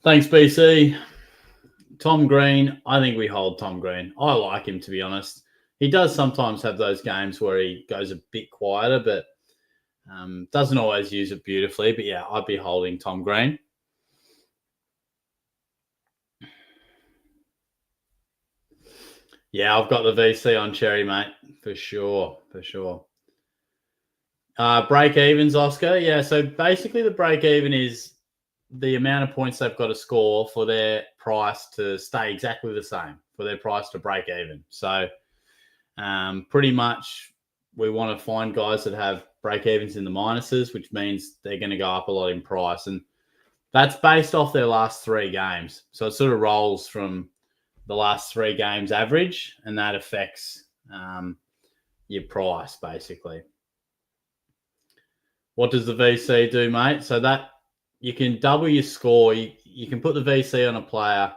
Thanks, BC. Tom Green, I think we hold Tom Green. I like him, to be honest. He does sometimes have those games where he goes a bit quieter, but doesn't always use it beautifully. But yeah, I'd be holding Tom Green. Yeah, I've got the VC on Cherry, mate, for sure. Break evens, Oscar. Yeah, so basically the break even is the amount of points they've got to score for their price to stay exactly the same, for their price to break even. So pretty much we want to find guys that have break evens in the minuses, which means they're going to go up a lot in price. And that's based off their last 3 games. So it sort of rolls from the last 3 games average, and that affects your price, basically. What does the VC do, mate? So that you can double your score. You can put the VC on a player,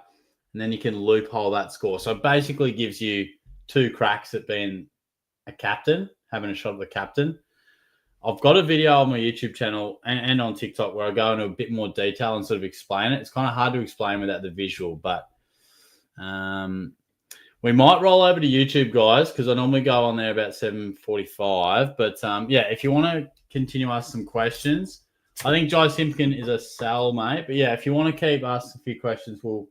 and then you can loophole that score. So it basically gives you 2 cracks at being a captain, having a shot at the captain. I've got a video on my YouTube channel and on TikTok where I go into a bit more detail and sort of explain it. It's kind of hard to explain without the visual, but we might roll over to YouTube, guys, because I normally go on there about 7:45. But yeah, if you want to continue asking some questions, I think Jai Simpkin is a sell, mate. But yeah, if you want to keep asking a few questions, we'll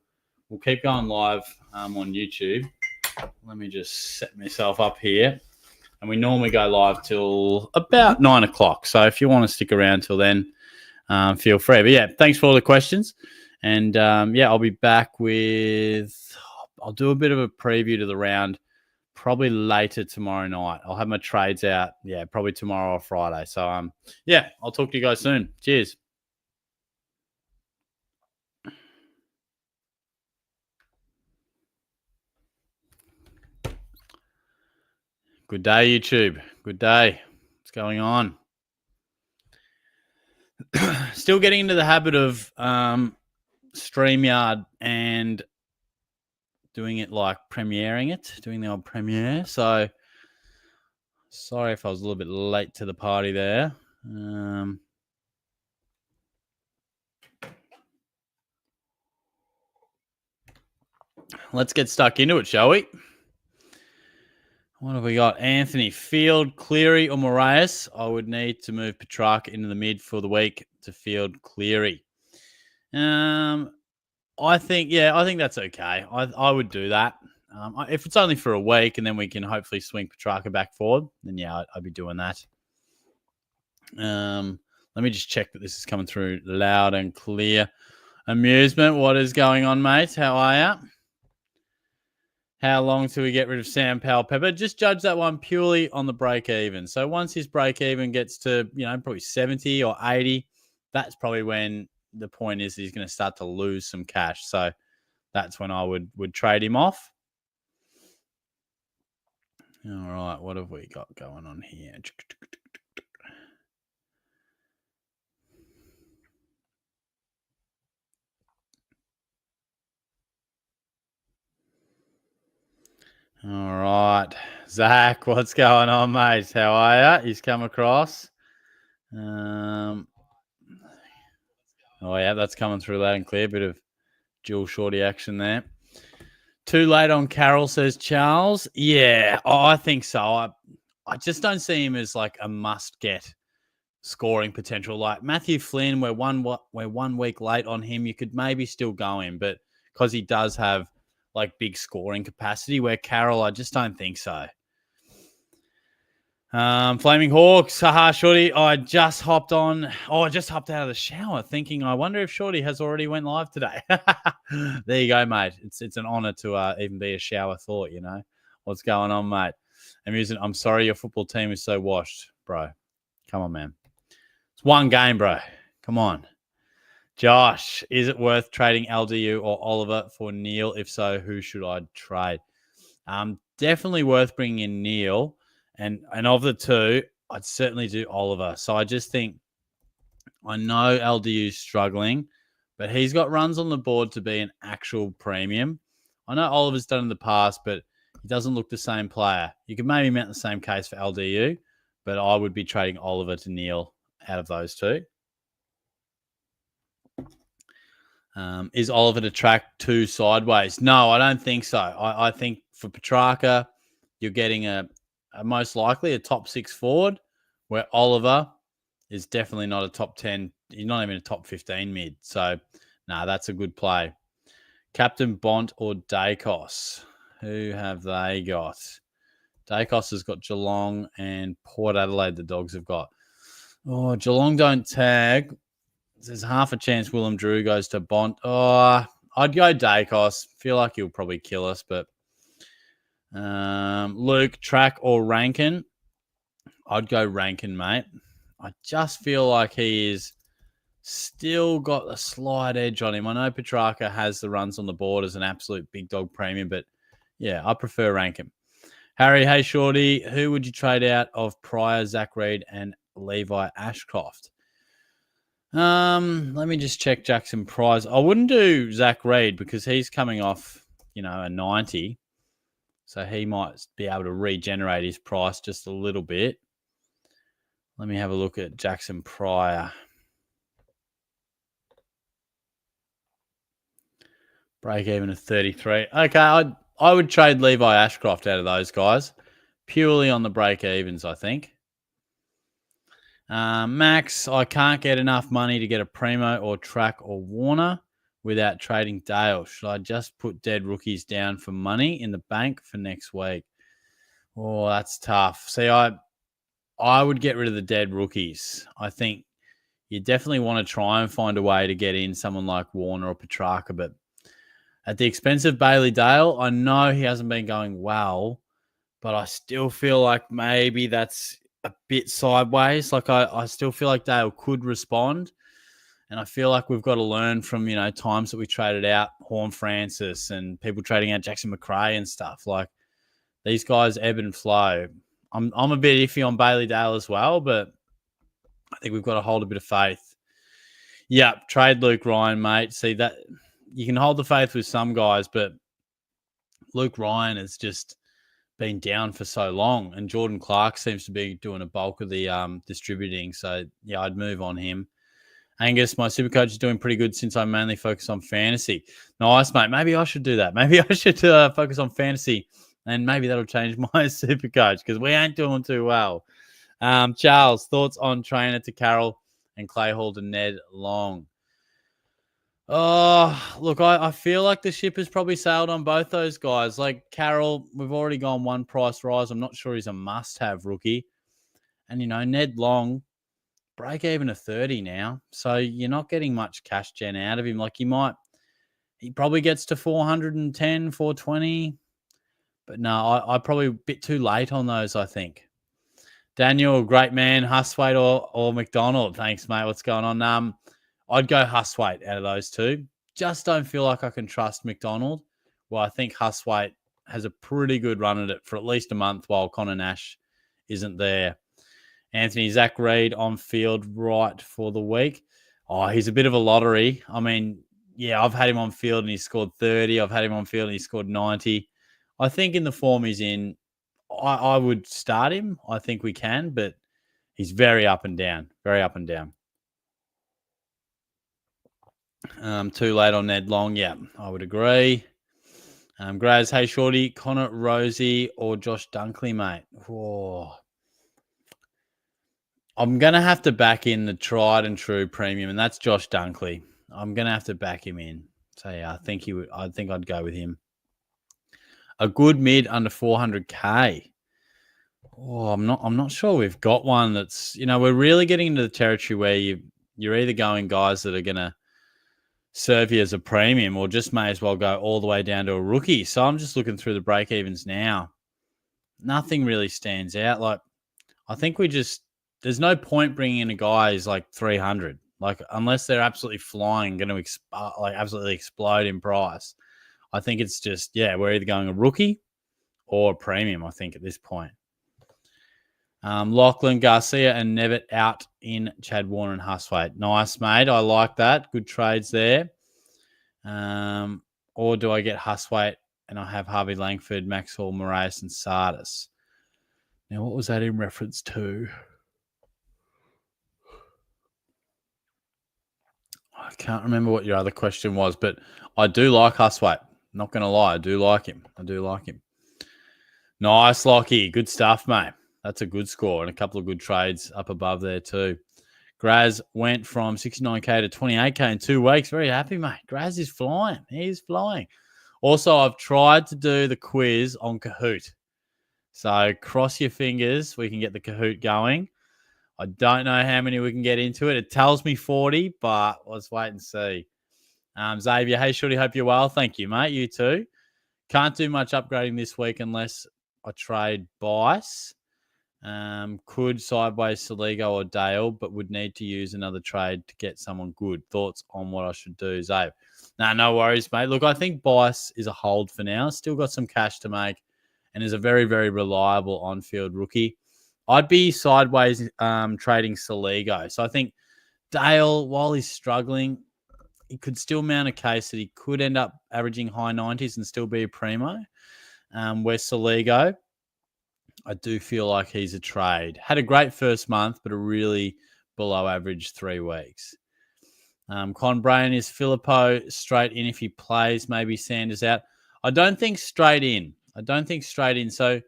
keep going live on YouTube. Let me just set myself up here. And we normally go live till about 9 o'clock. So if you want to stick around till then, feel free. But yeah, thanks for all the questions. And yeah, I'll be back with, I'll do a bit of a preview to the round probably later tomorrow night. I'll have my trades out, yeah, probably tomorrow or Friday. So yeah, I'll talk to you guys soon. Cheers. Good day, YouTube. Good day. What's going on? Still getting into the habit of StreamYard and doing it like premiering it, doing the old premiere. So sorry if I was a little bit late to the party there. Let's get stuck into it, shall we? What have we got? Anthony, Field, Cleary, or Moraes? I would need to move Petrarca into the mid for the week to Field, Cleary. I think that's okay. I would do that. If it's only for a week and then we can hopefully swing Petrarca back forward, then yeah, I'd be doing that. Let me just check that this is coming through loud and clear. Amusement, what is going on, mate? How are you? How long till we get rid of Sam Powell Pepper? Just judge that one purely on the break even. So once his break even gets to, probably 70 or 80, that's probably when the point is he's going to start to lose some cash. So that's when I would trade him off. All right, what have we got going on here? All right, Zach, what's going on, mate? How are you? He's come across. Oh, yeah, that's coming through loud and clear. Bit of dual shorty action there. Too late on Carroll, says Charles. Yeah, I think so. I just don't see him as like a must-get scoring potential. Like Matthew Flynn, we're one week late on him. You could maybe still go him, but because he does have like big scoring capacity, where Carroll, I just don't think so. Flaming Hawks, haha, Shorty. I just hopped out of the shower thinking, I wonder if Shorty has already went live today. There you go, mate. It's an honor to even be a shower thought, What's going on, mate? I'm sorry your football team is so washed, bro. Come on, man. It's one game, bro. Come on. Josh, is it worth trading LDU or Oliver for Neil? If so, who should I trade? Definitely worth bringing in Neil. And of the two, I'd certainly do Oliver. So I just think, I know LDU's struggling, but he's got runs on the board to be an actual premium. I know Oliver's done in the past, but he doesn't look the same player. You could maybe mount the same case for LDU, but I would be trading Oliver to Neil out of those two. Is Oliver to track 2 sideways? No, I don't think so. I think for Petrarca, you're getting a most likely a top 6 forward, where Oliver is definitely not a top 10. He's not even a top 15 mid. So, that's a good play. Captain Bont or Dacos? Who have they got? Dacos has got Geelong and Port Adelaide. The Dogs have got. Oh, Geelong don't tag. There's half a chance Willem Drew goes to Bont. Oh, I'd go Dacos. Feel like he'll probably kill us, but Luke, Track or Rankin? I'd go Rankin, mate. I just feel like he is still got a slight edge on him. I know Petrarca has the runs on the board as an absolute big dog premium, but yeah, I prefer Rankin. Harry, hey Shorty, who would you trade out of Pryor, Zach Reid, and Levi Ashcroft? Let me just check Jackson Pryor's. I wouldn't do Zach Reid because he's coming off, a 90. So he might be able to regenerate his price just a little bit. Let me have a look at Jackson Pryor. Break even at 33. Okay, I would trade Levi Ashcroft out of those guys. Purely on the break evens, I think. Max, I can't get enough money to get a Primo or Track or Warner without trading Dale. Should I just put dead rookies down for money in the bank for next week? Oh, that's tough. See, I would get rid of the dead rookies. I think you definitely want to try and find a way to get in someone like Warner or Petrarca, but at the expense of Bailey Dale, I know he hasn't been going well, but I still feel like maybe that's a bit sideways. Like I still feel like Dale could respond. And I feel like we've got to learn from, times that we traded out Horn Francis and people trading out Jackson McRae and stuff. Like these guys ebb and flow. I'm a bit iffy on Bailey Dale as well, but I think we've got to hold a bit of faith. Yeah, trade Luke Ryan, mate. See that you can hold the faith with some guys, but Luke Ryan has just been down for so long, and Jordan Clark seems to be doing a bulk of the distributing. So yeah, I'd move on him. Angus, my SuperCoach is doing pretty good since I mainly focus on fantasy. Nice, mate. Maybe I should do that. Maybe I should focus on fantasy, and maybe that'll change my SuperCoach because we ain't doing too well. Charles, thoughts on Trainer to Carroll and Clay Hall to Ned Long? Oh, look, I feel like the ship has probably sailed on both those guys. Like Carroll, we've already gone one price rise. I'm not sure he's a must-have rookie. And, Ned Long, break even to 30 now. So you're not getting much cash gen out of him. Like he probably gets to 410, 420. But no, I probably a bit too late on those, I think. Daniel, great man, Huswaite or McDonald. Thanks, mate. What's going on? I'd go Huswaite out of those two. Just don't feel like I can trust McDonald. Well, I think Huswaite has a pretty good run at it for at least a month while Connor Nash isn't there. Anthony, Zach Reid on field right for the week. Oh, he's a bit of a lottery. I mean, yeah, I've had him on field and he scored 30. I've had him on field and he scored 90. I think in the form he's in, I would start him. I think we can, but he's very up and down. Very up and down. Too late on Ned Long. Yeah, I would agree. Graz, hey, Shorty, Connor Rosie or Josh Dunkley, mate? Oh. I'm going to have to back in the tried and true premium, and that's Josh Dunkley. I'm going to have to back him in. So, yeah, I think I'd go with him. A good mid under 400K. Oh, I'm not sure we've got one that's, we're really getting into the territory where you're either going guys that are going to serve you as a premium or just may as well go all the way down to a rookie. So I'm just looking through the break evens now. Nothing really stands out. Like, I think there's no point bringing in a guy who's like 300, like unless they're absolutely flying, going to absolutely explode in price. I think it's just, we're either going a rookie or a premium, I think, at this point. Lachlan, Garcia, and Nevitt out in Chad Warner and Huswaite. Nice, mate. I like that. Good trades there. Or do I get Huswaite and I have Harvey Langford, Max Hall, Moraes, and Sardis? Now, what was that in reference to? can't remember what your other question was, but I do like Huswaite. Not going to lie. I do like him. Nice, Lockie. Good stuff, mate. That's a good score and a couple of good trades up above there too. Graz went from 69K to 28K in 2 weeks. Very happy, mate. Graz is flying. He's flying. Also, I've tried to do the quiz on Kahoot. So cross your fingers. We can get the Kahoot going. I don't know how many we can get into it. It tells me 40, but let's wait and see. Xavier, hey, Shorty, hope you're well. Thank you, mate. You too. Can't do much upgrading this week unless I trade Bice. Could sideways Saligo or Dale, but would need to use another trade to get someone good. Thoughts on what I should do, Zabe? No worries, mate. Look, I think Bice is a hold for now. Still got some cash to make and is a very, very reliable on-field rookie. I'd be sideways trading Saligo. So I think Dale, while he's struggling, he could still mount a case that he could end up averaging high 90s and still be a primo. Where Saligo, I do feel like he's a trade. Had a great first month, but a really below average 3 weeks. Con Brain is Filippo straight in if he plays, maybe Sanders out. I don't think straight in. So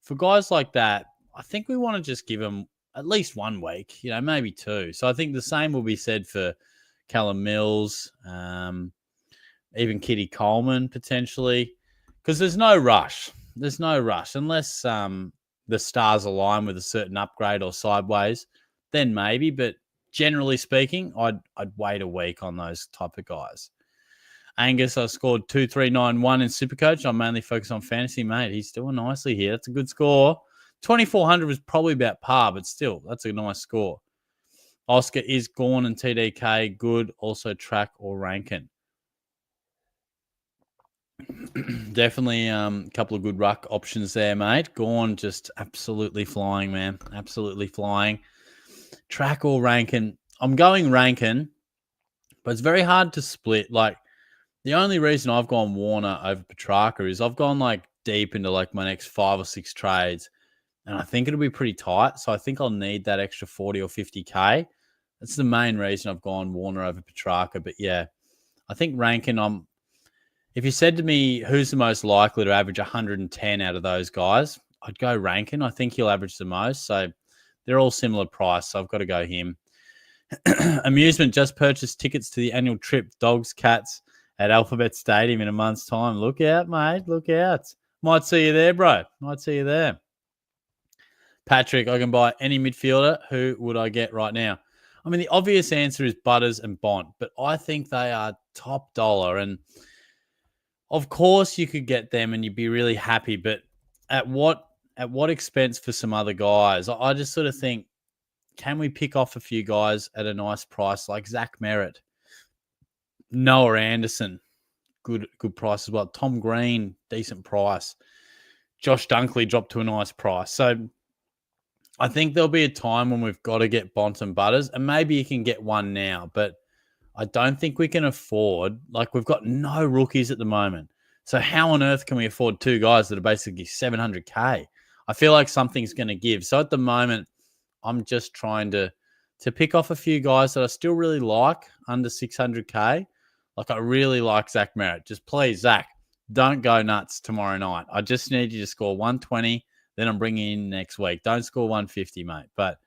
for guys like that, I think we want to just give them at least 1 week, maybe 2. So I think the same will be said for Callum Mills, even Kitty Coleman potentially, because there's no rush. Unless the stars align with a certain upgrade or sideways, then maybe. But generally speaking, I'd wait a week on those type of guys. Angus, I scored 2,391 in SuperCoach. I'm mainly focused on fantasy, mate. He's doing nicely here. That's a good score. 2,400 was probably about par, but still, that's a nice score. Oscar is Gorn and TDK good. Also track or Rankin. Definitely a couple of good ruck options there, mate. Gorn just absolutely flying, man. Absolutely flying. Track or Rankin. I'm going Rankin, but it's very hard to split. Like, the only reason I've gone Warner over Petrarca is I've gone deep into my next 5 or 6 trades, and I think it'll be pretty tight. So I think I'll need that extra 40 or 50K. That's the main reason I've gone Warner over Petrarca. But yeah, I think Rankin, if you said to me who's the most likely to average 110 out of those guys, I'd go Rankin. I think he'll average the most. So they're all similar price. So I've got to go him. Amusement just purchased tickets to the annual trip Dogs Cats at Alphabet Stadium in a month's time. Look out, mate. Look out. Might see you there, bro. Might see you there. Patrick, I can buy any midfielder. Who would I get right now? I mean, the obvious answer is Butters and Bont, but I think they are top dollar. And of course you could get them and you'd be really happy, but at what expense for some other guys? I just sort of think, can we pick off a few guys at a nice price like Zach Merritt, Noah Anderson, good price as well. Tom Green, decent price. Josh Dunkley dropped to a nice price. So I think there'll be a time when we've got to get Bont and Butters, and maybe you can get one now, but I don't think we can afford, we've got no rookies at the moment. So how on earth can we afford 2 guys that are basically 700K? I feel like something's going to give. So at the moment, I'm just trying to pick off a few guys that I still really like under 600K. I really like Zach Merritt. Just please, Zach, don't go nuts tomorrow night. I just need you to score 120. Then I'm bringing in next week. Don't score 150, mate. But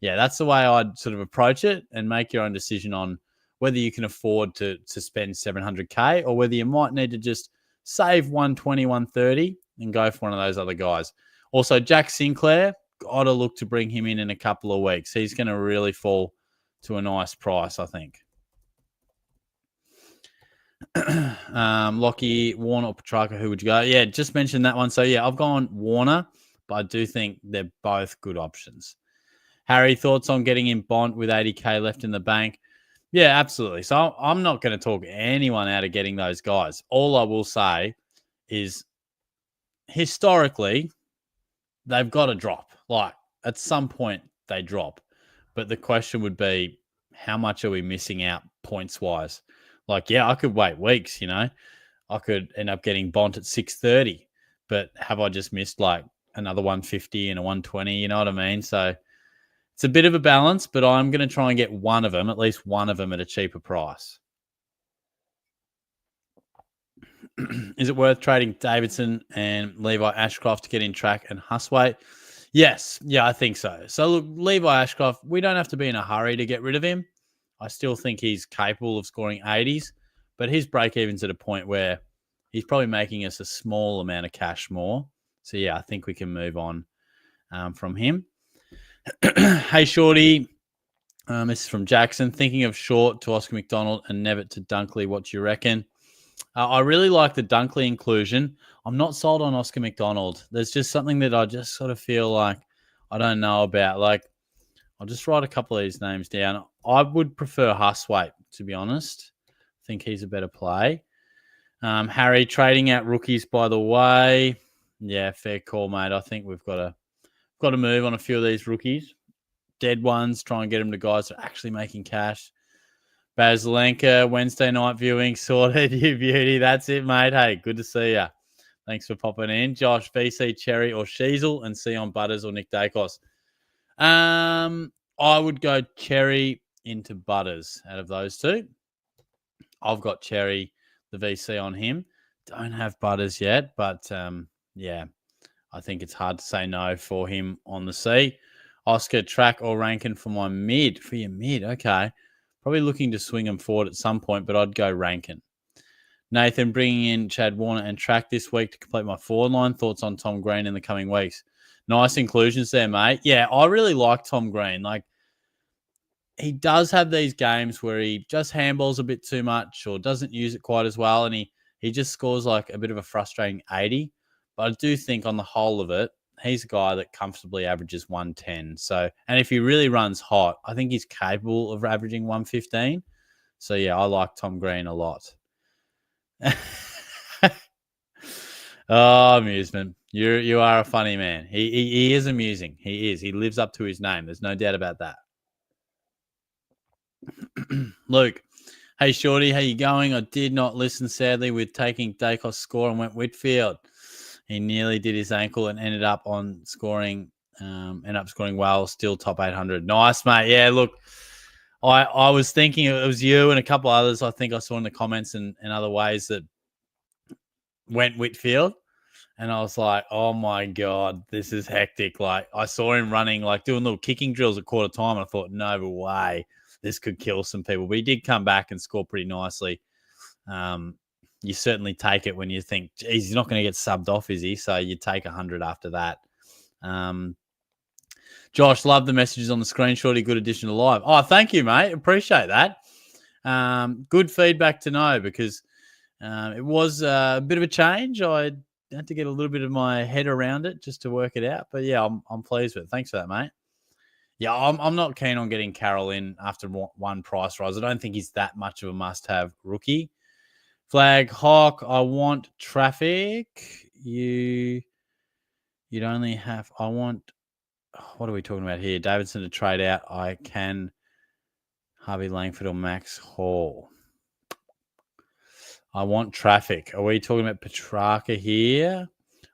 yeah, that's the way I'd sort of approach it and make your own decision on whether you can afford to spend 700K or whether you might need to just save 120, 130 and go for one of those other guys. Also, Jack Sinclair, got to look to bring him in a couple of weeks. He's going to really fall to a nice price, I think. Lockie, Warner or Petrarca, who would you go? Yeah, just mentioned that one. So yeah, I've gone Warner, but I do think they're both good options. Harry, thoughts on getting in Bont with 80K left in the bank? Yeah, absolutely. So I'm not going to talk anyone out of getting those guys. All I will say is historically, they've got to drop. At some point, they drop. But the question would be, how much are we missing out points-wise? Yeah, I could wait weeks, I could end up getting Bont at 630. But have I just missed another 150 and a 120? You know what I mean? So It's a bit of a balance, but I'm going to try and get one of them, at least one of them, at a cheaper price. Is it worth trading Davidson and Levi Ashcroft to get in track and Huswaite? Yes. Yeah, I think so. So, look, Levi Ashcroft, we don't have to be in a hurry to get rid of him. I still think he's capable of scoring 80s, but his break even's at a point where he's probably making us a small amount of cash more. So, yeah, I think we can move on from him. Hey, Shorty. This is from Jackson. Thinking of Short to Oscar McDonald and Nevitt to Dunkley. What do you reckon? I really like the Dunkley inclusion. I'm not sold on Oscar McDonald. There's just something that I just sort of feel like I don't know about. Like, I'll just write a couple of these names down. I would prefer Huswaite, to be honest. I think he's a better play. Harry, trading out rookies, by the way. Yeah, fair call, mate. I think we've got to move on a few of these rookies. Dead ones, try and get them to guys that are actually making cash. Baslenka, Wednesday night viewing, sorted, you beauty. That's it, mate. Hey, good to see you. Thanks for popping in. Josh, VC, Cherry, or Sheasel, and Sion Butters or Nick Dacos. I would go Cherry into Butters out of those two. I've got Cherry, the VC on him. Don't have Butters yet, but yeah, I think it's hard to say no for him on the C. Oscar, track or Rankin for my mid. For your mid, okay. Probably looking to swing him forward at some point, but I'd go Rankin. Nathan, bringing in Chad Warner and track this week to complete my forward line. Thoughts on Tom Green in the coming weeks? Nice inclusions there, mate. Yeah, I really like Tom Green. Like, he does have these games where he just handballs a bit too much or doesn't use it quite as well, and he just scores like a bit of a frustrating 80. But I do think on the whole of it, he's a guy that comfortably averages 110. So, and if he really runs hot, I think he's capable of averaging 115. So, yeah, I like Tom Green a lot. Oh, amusement. You are a funny man. He is amusing. He is. He lives up to his name. There's no doubt about that. Luke, hey, Shorty, how you going? I did not listen, sadly, with taking Dacos' score and went Whitfield. He nearly did his ankle and ended up scoring well, still top 800. Nice, mate. Yeah, look, I was thinking it was you and a couple others I think I saw in the comments and other ways that went Whitfield. And I was like, oh, my God, this is hectic. Like, I saw him running, like doing little kicking drills at quarter time. And I thought, no way, this could kill some people. But he did come back and score pretty nicely. You certainly take it when you think, geez, he's not going to get subbed off, is he? So you take 100 after that. Josh, love the messages on the screen. Shorty, good addition to live. Oh, thank you, mate. Appreciate that. Good feedback to know because it was a bit of a change. I had to get a little bit of my head around it just to work it out. But yeah, I'm pleased with it. Thanks for that, mate. Yeah, I'm not keen on getting Carroll in after one price rise. I don't think he's that much of a must-have rookie. Flag Hawk, I want traffic. You'd only have. I want. What are we talking about here? Davidson to trade out. I can. Harvey Langford or Max Hall. I want traffic. Are we talking about Petrarca here?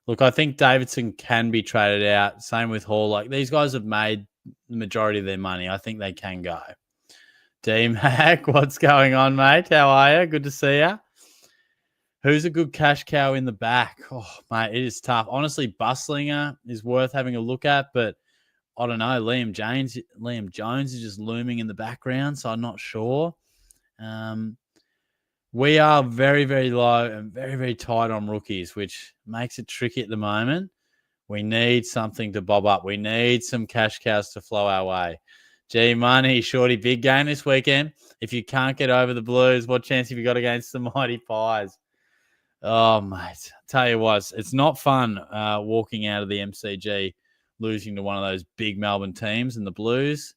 Look, I think Davidson can be traded out. Same with Hall. Like, these guys have made the majority of their money. I think they can go. D-Mac, what's going on, mate? How are you? Good to see you. Who's a good cash cow in the back? Oh, mate, it is tough. Honestly, Buslinger is worth having a look at, but I don't know. Liam Jones is just looming in the background, so I'm not sure. We are very, very low and very, very tight on rookies, which makes it tricky at the moment. We need something to bob up. We need some cash cows to flow our way. G Money, Shorty, big game this weekend. If you can't get over the Blues, what chance have you got against the Mighty Pies? Oh, mate, tell you what, it's not fun walking out of the MCG, losing to one of those big Melbourne teams and the Blues.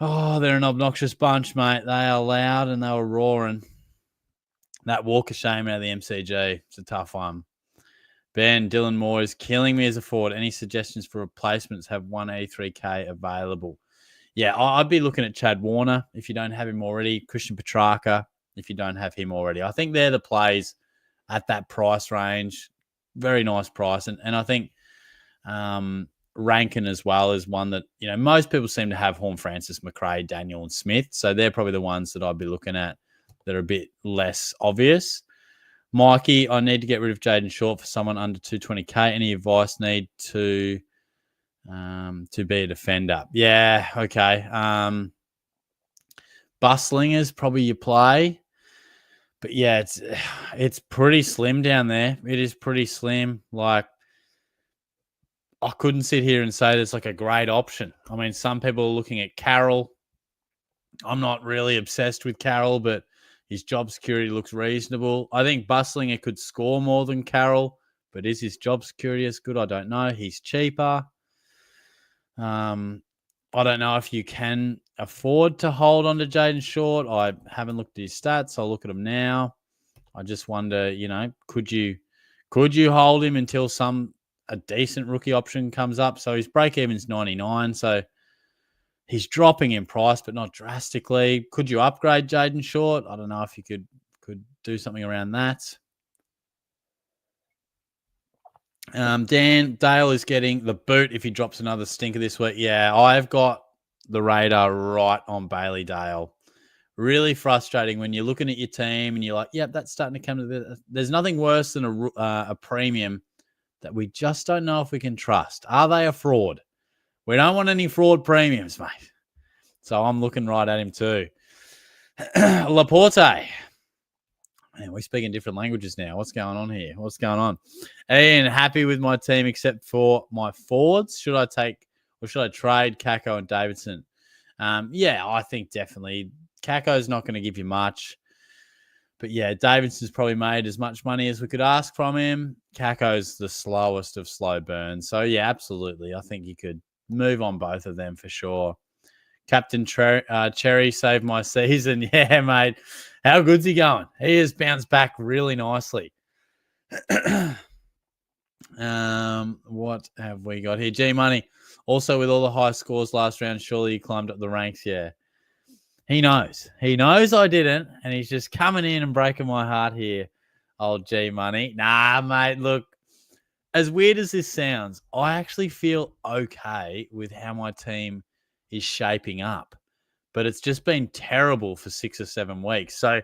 Oh, they're an obnoxious bunch, mate. They are loud and they were roaring. That walk of shame out of the MCG, it's a tough one. Ben, Dylan Moore is killing me as a forward. Any suggestions for replacements? Have 183K available. Yeah, I'd be looking at Chad Warner if you don't have him already. Christian Petrarca if you don't have him already. I think they're the plays at that price range. Very nice price. And I think Rankin as well is one that, most people seem to have Horn Francis, McRae, Daniel, and Smith. So they're probably the ones that I'd be looking at that are a bit less obvious. Mikey, I need to get rid of Jaden Short for someone under 220K. Any advice need to be a defender? Yeah, okay. Bustling is probably your play. But yeah, it's pretty slim down there. It is pretty slim. Like, I couldn't sit here and say there's like a great option. I mean, some people are looking at Carroll. I'm not really obsessed with Carroll, but his job security looks reasonable. I think Bustlinger could score more than Carroll, but is his job security as good? I don't know. He's cheaper. I don't know if you can afford to hold on to Jaden Short. I haven't looked at his stats. I'll look at them now. I just wonder, could you hold him until a decent rookie option comes up? So his break even's 99. So he's dropping in price, but not drastically. Could you upgrade Jaden Short? I don't know if you could do something around that. Dale is getting the boot if he drops another stinker this week. Yeah, I've got the radar right on Bailey Dale. Really frustrating when you're looking at your team and you're like, yep, that's starting to come to this. There's nothing worse than a premium that we just don't know if we can trust. Are they a fraud? We don't want any fraud premiums, mate. So I'm looking right at him too. Laporte. Man, we're speaking different languages now. What's going on here? What's going on? Ian, happy with my team except for my forwards. Should I trade Kako and Davidson? Yeah, I think definitely. Kako's not going to give you much. But yeah, Davidson's probably made as much money as we could ask from him. Kako's the slowest of slow burns. So yeah, absolutely. I think you could move on both of them for sure. Captain Cherry saved my season. Yeah, mate. How good's he going? He has bounced back really nicely. What have we got here? G-Money. Also, with all the high scores last round, surely he climbed up the ranks. Yeah. He knows. He knows I didn't, and he's just coming in and breaking my heart here, old G-Money. Nah, mate, look, as weird as this sounds, I actually feel okay with how my team is shaping up. But it's just been terrible for 6 or 7 weeks. So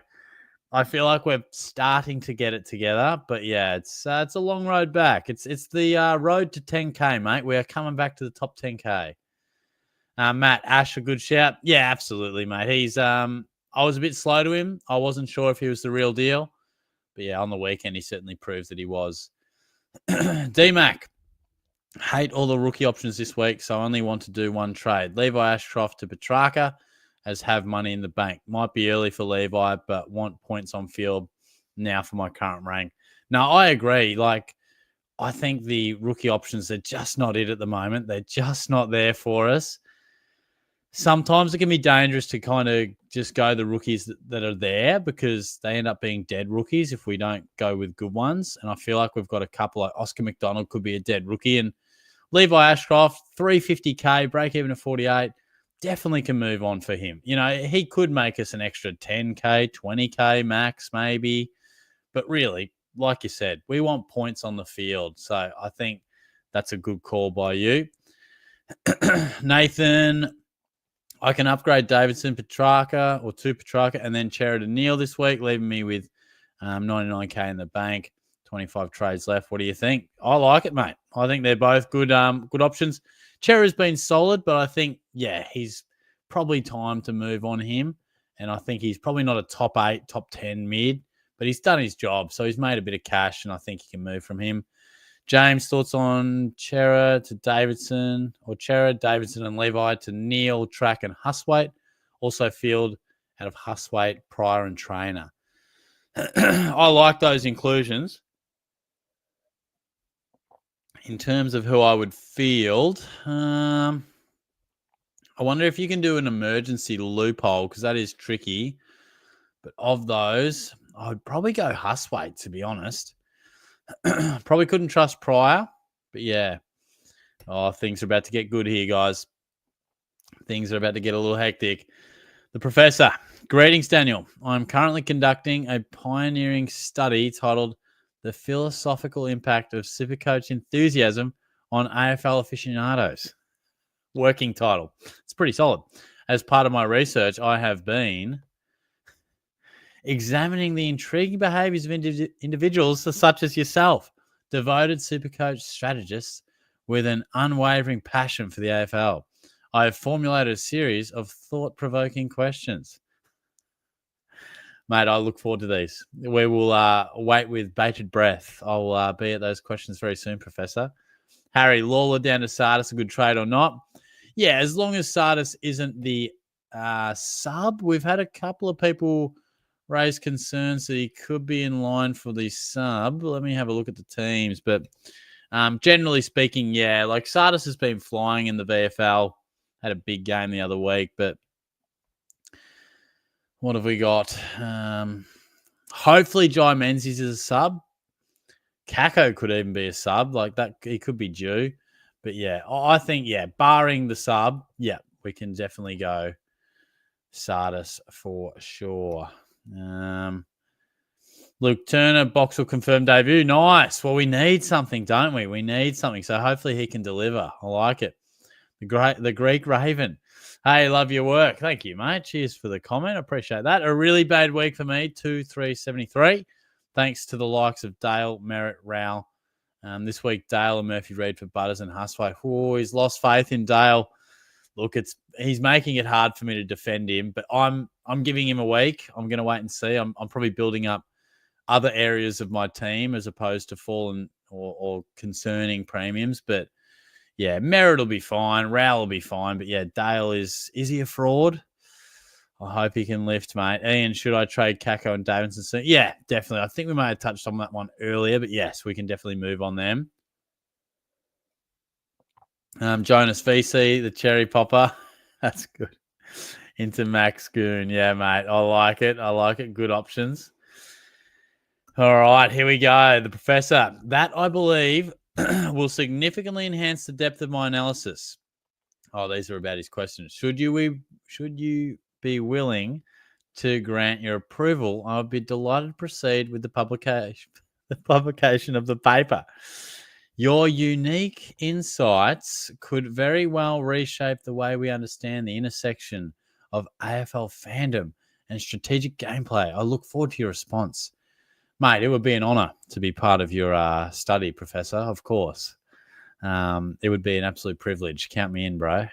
I feel like we're starting to get it together. But yeah, it's a long road back. It's the road to 10K, mate. We are coming back to the top 10K. Matt, Ash, a good shout. Yeah, absolutely, mate. He's I was a bit slow to him. I wasn't sure if he was the real deal. But yeah, on the weekend, he certainly proved that he was. D-Mac. Hate all the rookie options this week, so I only want to do one trade. Levi Ashcroft to Petrarca as have money in the bank. Might be early for Levi, but want points on field now for my current rank. Now, I agree. Like, I think the rookie options are just not it at the moment. They're just not there for us. Sometimes it can be dangerous to kind of just go the rookies that are there because they end up being dead rookies if we don't go with good ones. And I feel like we've got a couple like Oscar McDonald could be a dead rookie. And Levi Ashcroft, 350K, break even at 48, definitely can move on for him. He could make us an extra 10K, 20K max maybe. But really, like you said, we want points on the field. So I think that's a good call by you. Nathan, I can upgrade Davidson, Petrarca, or to Petrarca, and then Sheridan Neal this week, leaving me with 99K in the bank, 25 trades left. What do you think? I like it, mate. I think they're both good options. Cherry's been solid, but I think, yeah, he's probably time to move on him. And I think he's probably not a top 8, top 10 mid, but he's done his job. So he's made a bit of cash, and I think you can move from him. James, thoughts on Chera to Davidson, or Chera, Davidson and Levi to Neal, Track and Huswaite. Also field out of Huswaite, Pryor and Trainer. I like those inclusions. In terms of who I would field, I wonder if you can do an emergency loophole because that is tricky. But of those, I would probably go Huswaite, to be honest. Probably couldn't trust Pryor, but yeah. Oh, things are about to get good here, guys. Things are about to get a little hectic. The Professor. Greetings, Daniel. I'm currently conducting a pioneering study titled The Philosophical Impact of SuperCoach Enthusiasm on AFL aficionados. Working title. It's pretty solid. As part of my research, I have been examining the intriguing behaviors of individuals such as yourself, devoted SuperCoach strategists with an unwavering passion for the AFL. I have formulated a series of thought-provoking questions. Mate, I look forward to these. We will wait with bated breath. I'll be at those questions very soon, Professor. Harry, Lawler down to Sardis, a good trade or not? Yeah, as long as Sardis isn't the sub. We've had a couple of people raise concerns that he could be in line for the sub. Let me have a look at the teams. But generally speaking, yeah, like Sardis has been flying in the VFL. Had a big game the other week, but what have we got? Hopefully Jai Menzies is a sub. Kako could even be a sub. Like that, he could be due. But yeah, I think, yeah, barring the sub, yeah, we can definitely go Sardis for sure. Luke Turner, Box will confirm debut. Nice. Well, we need something, don't we? We need something. So hopefully he can deliver. I like it. The Greek Raven. Hey, love your work. Thank you, mate. Cheers for the comment. I appreciate that. A really bad week for me, 2-3-73. Thanks to the likes of Dale, Merritt, Rowell. This week, Dale and Murphy Reid for Butters and Husway. Oh, he's lost faith in Dale. Look, he's making it hard for me to defend him, but I'm giving him a week. I'm going to wait and see. I'm probably building up other areas of my team as opposed to fallen or concerning premiums. But yeah, Merritt will be fine. Rowell will be fine. But yeah, Dale is he a fraud? I hope he can lift, mate. Ian, should I trade Kako and Davidson soon? Yeah, definitely. I think we may have touched on that one earlier, but yes, we can definitely move on them. Jonas VC, the cherry popper. That's good. Into Max Goon. Yeah, mate. I like it. Good options. All right, here we go. The Professor. That, I believe, will significantly enhance the depth of my analysis. Oh, these are about his questions. Should you be willing to grant your approval? I would be delighted to proceed with the publication of the paper. Your unique insights could very well reshape the way we understand the intersection of AFL fandom and strategic gameplay. I look forward to your response. Mate, it would be an honour to be part of your study, Professor, of course. It would be an absolute privilege. Count me in, bro.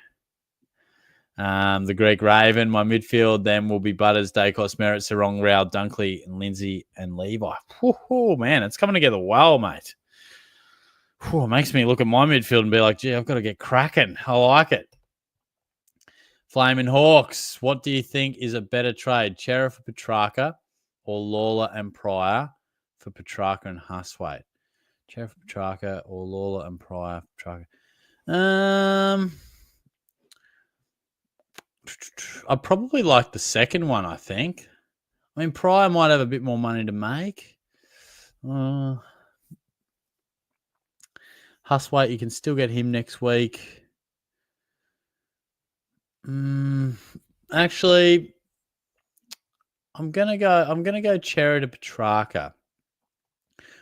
The Greek Raven, my midfield then will be Butters, Dacos, Merritt, Sarong, Rowell, Dunkley, and Lindsay and Levi. Oh, man, it's coming together well, mate. It makes me look at my midfield and be like, gee, I've got to get cracking. I like it. Flaming Hawks, what do you think is a better trade? Chera for Petrarca or Lawler and Pryor for Petrarca and Huswaite? Chera for Petrarca or Lawler and Pryor for Petrarca? I probably like the second one, I think. I mean, Pryor might have a bit more money to make. Huswaite, you can still get him next week. Actually, I'm gonna go Chera to Petrarca.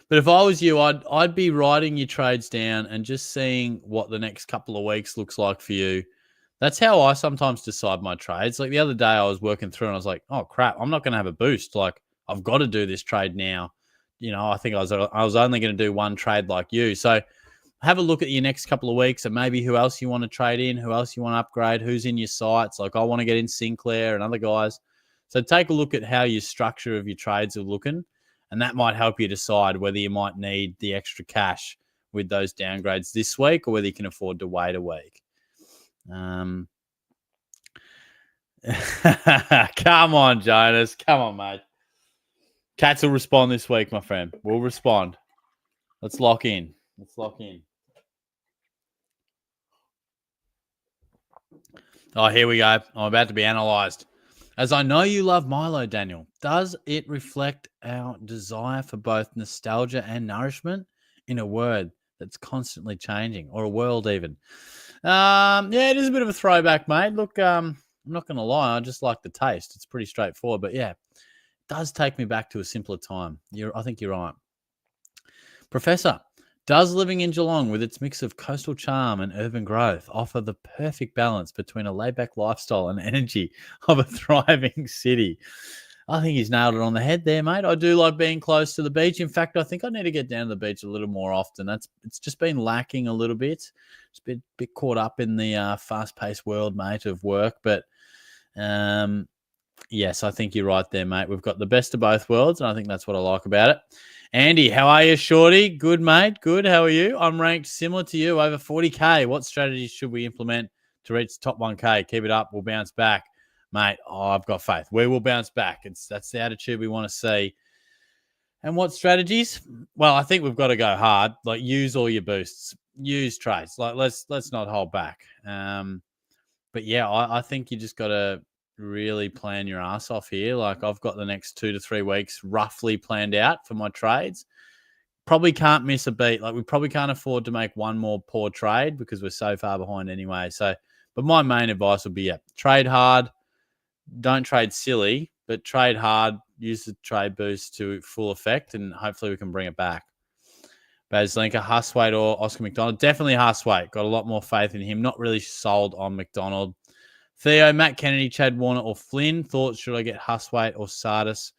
But if I was you, I'd be writing your trades down and just seeing what the next couple of weeks looks like for you. That's how I sometimes decide my trades. Like the other day, I was working through and I was like, "Oh crap, I'm not going to have a boost. Like I've got to do this trade now." I think I was only going to do one trade like you. So have a look at your next couple of weeks and maybe who else you want to trade in, who else you want to upgrade, who's in your sights. Like I want to get in Sinclair and other guys. So take a look at how your structure of your trades are looking, and that might help you decide whether you might need the extra cash with those downgrades this week or whether you can afford to wait a week. Come on, Jonas. Come on, mate. Cats will respond this week, my friend. We'll respond. Let's lock in. Oh, here we go. I'm about to be analysed. As I know you love Milo, Daniel, does it reflect our desire for both nostalgia and nourishment in a word that's constantly changing, or a world even? Yeah, it is a bit of a throwback, mate. Look, I'm not going to lie. I just like the taste. It's pretty straightforward. But yeah, it does take me back to a simpler time. I think you're right. Professor, Does living in Geelong with its mix of coastal charm and urban growth offer the perfect balance between a laid-back lifestyle and energy of a thriving city? I think he's nailed it on the head there, mate. I do like being close to the beach. In fact, I think I need to get down to the beach a little more often. It's just been lacking a little bit. It's been a bit caught up in the fast-paced world, mate, of work. But yes, I think you're right there, mate. We've got the best of both worlds, and I think that's what I like about it. Andy, how are you, Shorty? Good, mate. Good. How are you? I'm ranked similar to you, over 40K. What strategies should we implement to reach top 1K? Keep it up. We'll bounce back. Mate, I've got faith. We will bounce back. That's the attitude we want to see. And what strategies? Well, I think we've got to go hard. Like, use all your boosts. Use trades. Like, let's not hold back. But yeah, I think you just got to really plan your ass off here. Like, I've got the next 2 to 3 weeks roughly planned out for my trades. Probably can't miss a beat. Like, we probably can't afford to make one more poor trade because we're so far behind anyway. So, but my main advice would be, yeah, trade hard. Don't trade silly, but trade hard. Use the trade boost to full effect, and hopefully we can bring it back. Baslinka, Huswaite or Oscar McDonald? Definitely Huswaite. Got a lot more faith in him. Not really sold on McDonald. Theo, Matt Kennedy, Chad Warner, or Flynn. Thoughts, should I get Huswaite or Sardis?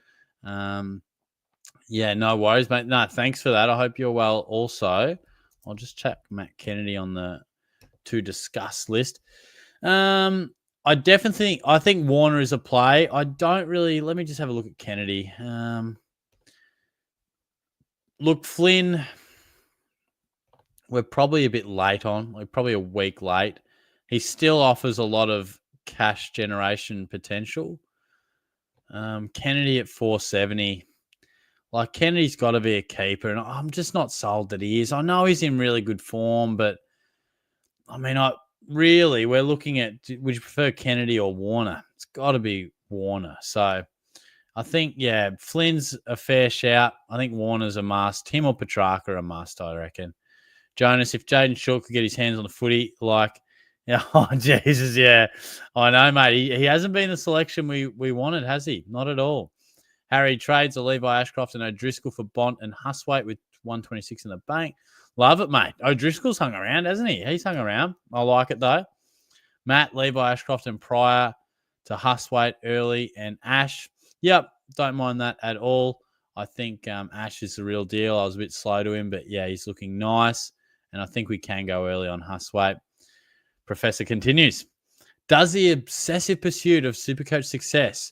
Yeah, no worries, mate. No, thanks for that. I hope you're well also. I'll just check Matt Kennedy on the to discuss list. I think Warner is a play. I don't really. Let me just have a look at Kennedy. Look, Flynn, we're probably a bit late on. We're probably a week late. He still offers a lot of cash generation potential. Kennedy at 470. Like, Kennedy's got to be a keeper, and I'm just not sold that he is. I know he's in really good form, but I mean, we're looking at, would you prefer Kennedy or Warner? It's got to be Warner. So I think, yeah, Flynn's a fair shout. I think Warner's a must. Him or Petrarca are a must, I reckon. Jonas, if Jaden Short could get his hands on the footy, like, yeah, oh, Jesus, yeah. I know, mate. He hasn't been the selection we wanted, has he? Not at all. Harry trades a Levi Ashcroft and O'Driscoll for Bont and Huswaite with 126 in the bank. Love it, mate. O'Driscoll's hung around, hasn't he? He's hung around. I like it, though. Matt, Levi Ashcroft and Pryor to Huswaite early and Ash. Yep, don't mind that at all. I think Ash is the real deal. I was a bit slow to him, but yeah, he's looking nice. And I think we can go early on Huswaite. Professor continues. Does the obsessive pursuit of SuperCoach success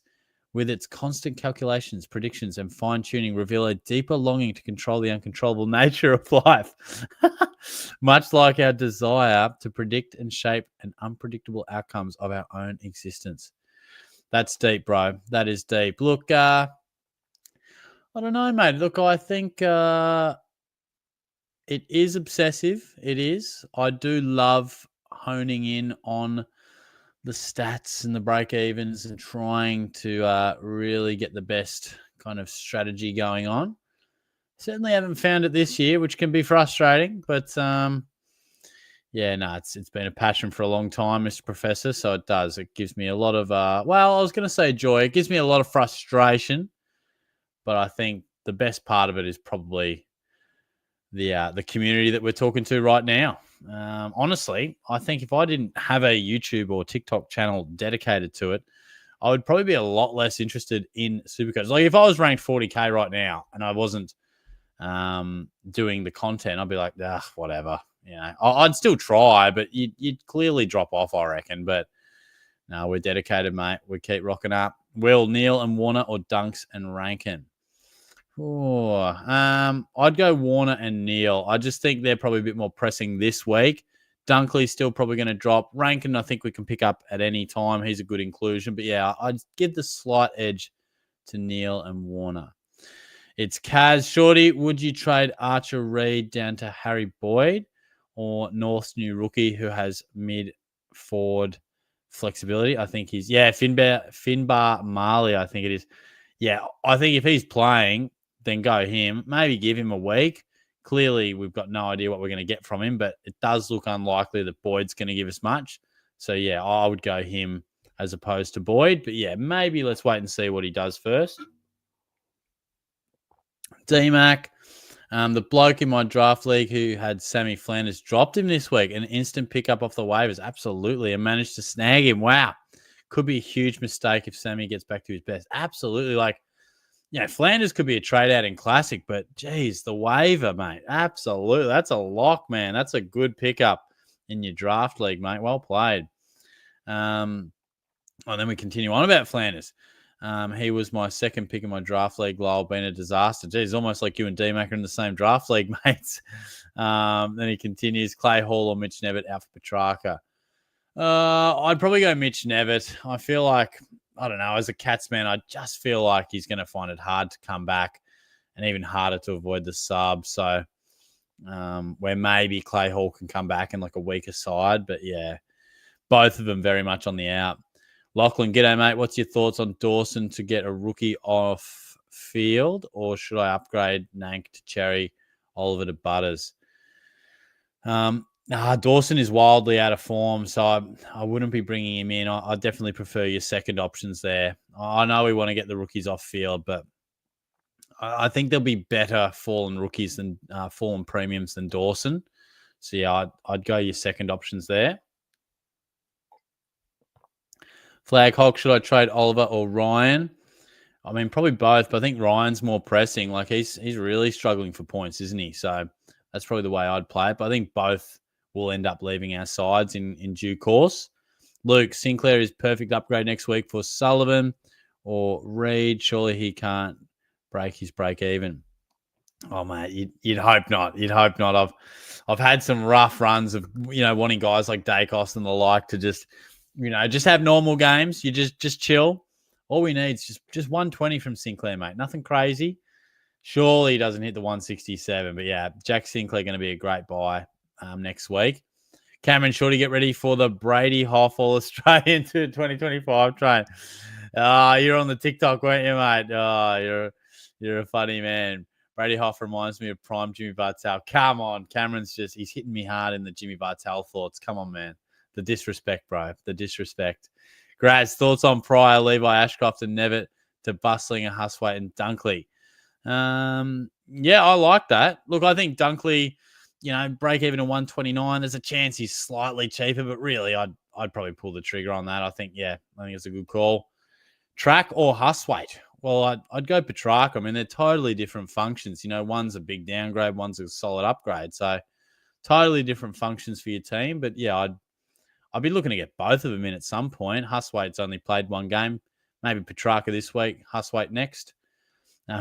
with its constant calculations, predictions, and fine-tuning reveal a deeper longing to control the uncontrollable nature of life? Much like our desire to predict and shape an unpredictable outcomes of our own existence. That's deep, bro. That is deep. Look, I don't know, mate. Look, I think it is obsessive. It is. I do love honing in on the stats and the break evens and trying to really get the best kind of strategy going on. Certainly haven't found it this year, which can be frustrating, but yeah, no, it's been a passion for a long time, Mr. Professor. So it does. It gives me a lot of I was going to say joy. It gives me a lot of frustration, but I think the best part of it is probably the community that we're talking to right now. Honestly, I think if I didn't have a YouTube or TikTok channel dedicated to it, I would probably be a lot less interested in SuperCoach. Like, if I was ranked 40K right now and I wasn't doing the content, I'd be like, whatever. You know, I'd still try, but you'd clearly drop off, I reckon. But no, we're dedicated, mate. We keep rocking up. Will, Neil and Warner, or Dunks and Rankin? I'd go Warner and Neil. I just think they're probably a bit more pressing this week. Dunkley's still probably going to drop. Rankin, I think we can pick up at any time. He's a good inclusion. But yeah, I'd give the slight edge to Neil and Warner. It's Kaz. Shorty, would you trade Archer Reed down to Harry Boyd or North's new rookie who has mid-forward flexibility? I think he's, Finbar Marley, I think it is. Yeah, I think if he's playing, then go him. Maybe give him a week. Clearly, we've got no idea what we're going to get from him, but it does look unlikely that Boyd's going to give us much. So, yeah, I would go him as opposed to Boyd. But, yeah, maybe let's wait and see what he does first. D-Mac, The bloke in my draft league who had Sammy Flanders dropped him this week. An instant pickup off the waivers. Absolutely. And managed to snag him. Wow. Could be a huge mistake if Sammy gets back to his best. Absolutely. Flanders could be a trade out in Classic, but geez, the waiver, mate. Absolutely. That's a lock, man. That's a good pickup in your draft league, mate. Well played. Then we continue on about Flanders. He was my second pick in my draft league. Lyle been a disaster. Geez, almost like you and D-Mac are in the same draft league, mates. Then he continues. Clay Hall or Mitch Nevitt out for Petrarca. I'd probably go Mitch Nevitt. I feel like, I don't know, as a Cats man, I just feel like he's going to find it hard to come back and even harder to avoid the sub. So where maybe Clay Hall can come back in like a weaker side. But yeah, both of them very much on the out. Lachlan, g'day, mate. What's your thoughts on Dawson to get a rookie off field, or should I upgrade Nank to Cherry, Oliver to Butters? Dawson is wildly out of form, so I wouldn't be bringing him in. I definitely prefer your second options there. I know we want to get the rookies off field, but I think there'll be better fallen rookies than fallen premiums than Dawson. So yeah, I'd go your second options there. Flag Hulk, should I trade Oliver or Ryan? I mean, probably both, but I think Ryan's more pressing. Like he's really struggling for points, isn't he? So that's probably the way I'd play it. But I think both will end up leaving our sides in due course. Luke, Sinclair is perfect upgrade next week for Sullivan or Reed. Surely he can't break his break even. Oh mate, you'd hope not. You'd hope not. I've had some rough runs of wanting guys like Dacos and the like to just have normal games. You just chill. All we need is just 120 from Sinclair, mate. Nothing crazy. Surely he doesn't hit the 167, but yeah, Jack Sinclair going to be a great buy next week. Cameron Shorty, get ready for the Brady Hoff All Australian to 2025 train. You're on the TikTok, weren't you, mate? You're a funny man. Brady Hoff reminds me of prime Jimmy Bartel. Come on, Cameron's he's hitting me hard in the Jimmy Bartel thoughts. Come on, man. The disrespect, bro. The disrespect. Graz, thoughts on Pryor, Levi, Ashcroft, and Nevitt to Bustling, Huswaite, and Dunkley. Yeah, I like that. Look, I think Dunkley, break even at 129. There's a chance he's slightly cheaper, but really, I'd probably pull the trigger on that. I think it's a good call. Track or Huswaite? Well, I'd go Petrarca. I mean, they're totally different functions. One's a big downgrade, one's a solid upgrade. So totally different functions for your team. But yeah, I'd be looking to get both of them in at some point. Huswaite's only played one game. Maybe Petrarca this week, Huswaite next.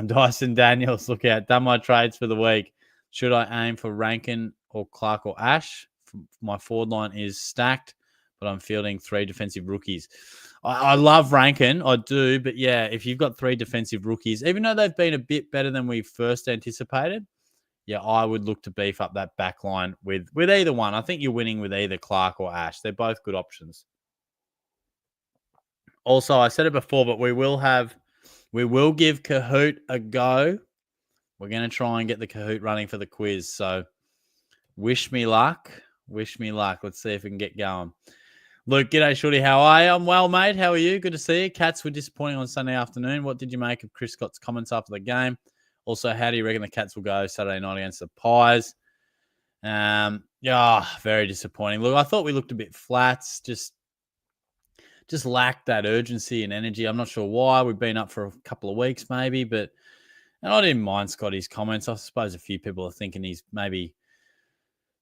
Dyson Daniels, look out. Done my trades for the week. Should I aim for Rankin or Clark or Ash? My forward line is stacked, but I'm fielding 3 defensive rookies. I love Rankin, I do, but yeah, if you've got 3 defensive rookies, even though they've been a bit better than we first anticipated, yeah, I would look to beef up that back line with either one. I think you're winning with either Clark or Ash. They're both good options. Also, I said it before, but we will give Kahoot a go. We're going to try and get the Kahoot running for the quiz. So wish me luck. Wish me luck. Let's see if we can get going. Luke, g'day, Shorty. How are you? I'm well, mate. How are you? Good to see you. Cats were disappointing on Sunday afternoon. What did you make of Chris Scott's comments after the game? Also, how do you reckon the Cats will go Saturday night against the Pies? Very disappointing. Look, I thought we looked a bit flat. Just lacked that urgency and energy. I'm not sure why. We've been up for a couple of weeks maybe, but and I didn't mind Scotty's comments. I suppose a few people are thinking he's maybe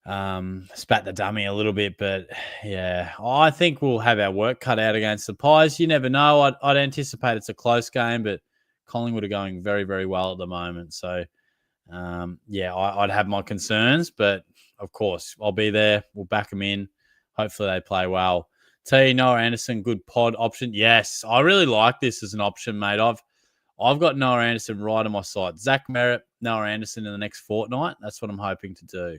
spat the dummy a little bit, but yeah, I think we'll have our work cut out against the Pies. You never know. I'd anticipate it's a close game, but Collingwood are going very, very well at the moment. So, I'd have my concerns, but of course, I'll be there. We'll back them in. Hopefully they play well. Noah Anderson, good pod option. Yes, I really like this as an option, mate. I've got Noah Anderson right on my side. Zach Merritt, Noah Anderson in the next fortnight. That's what I'm hoping to do.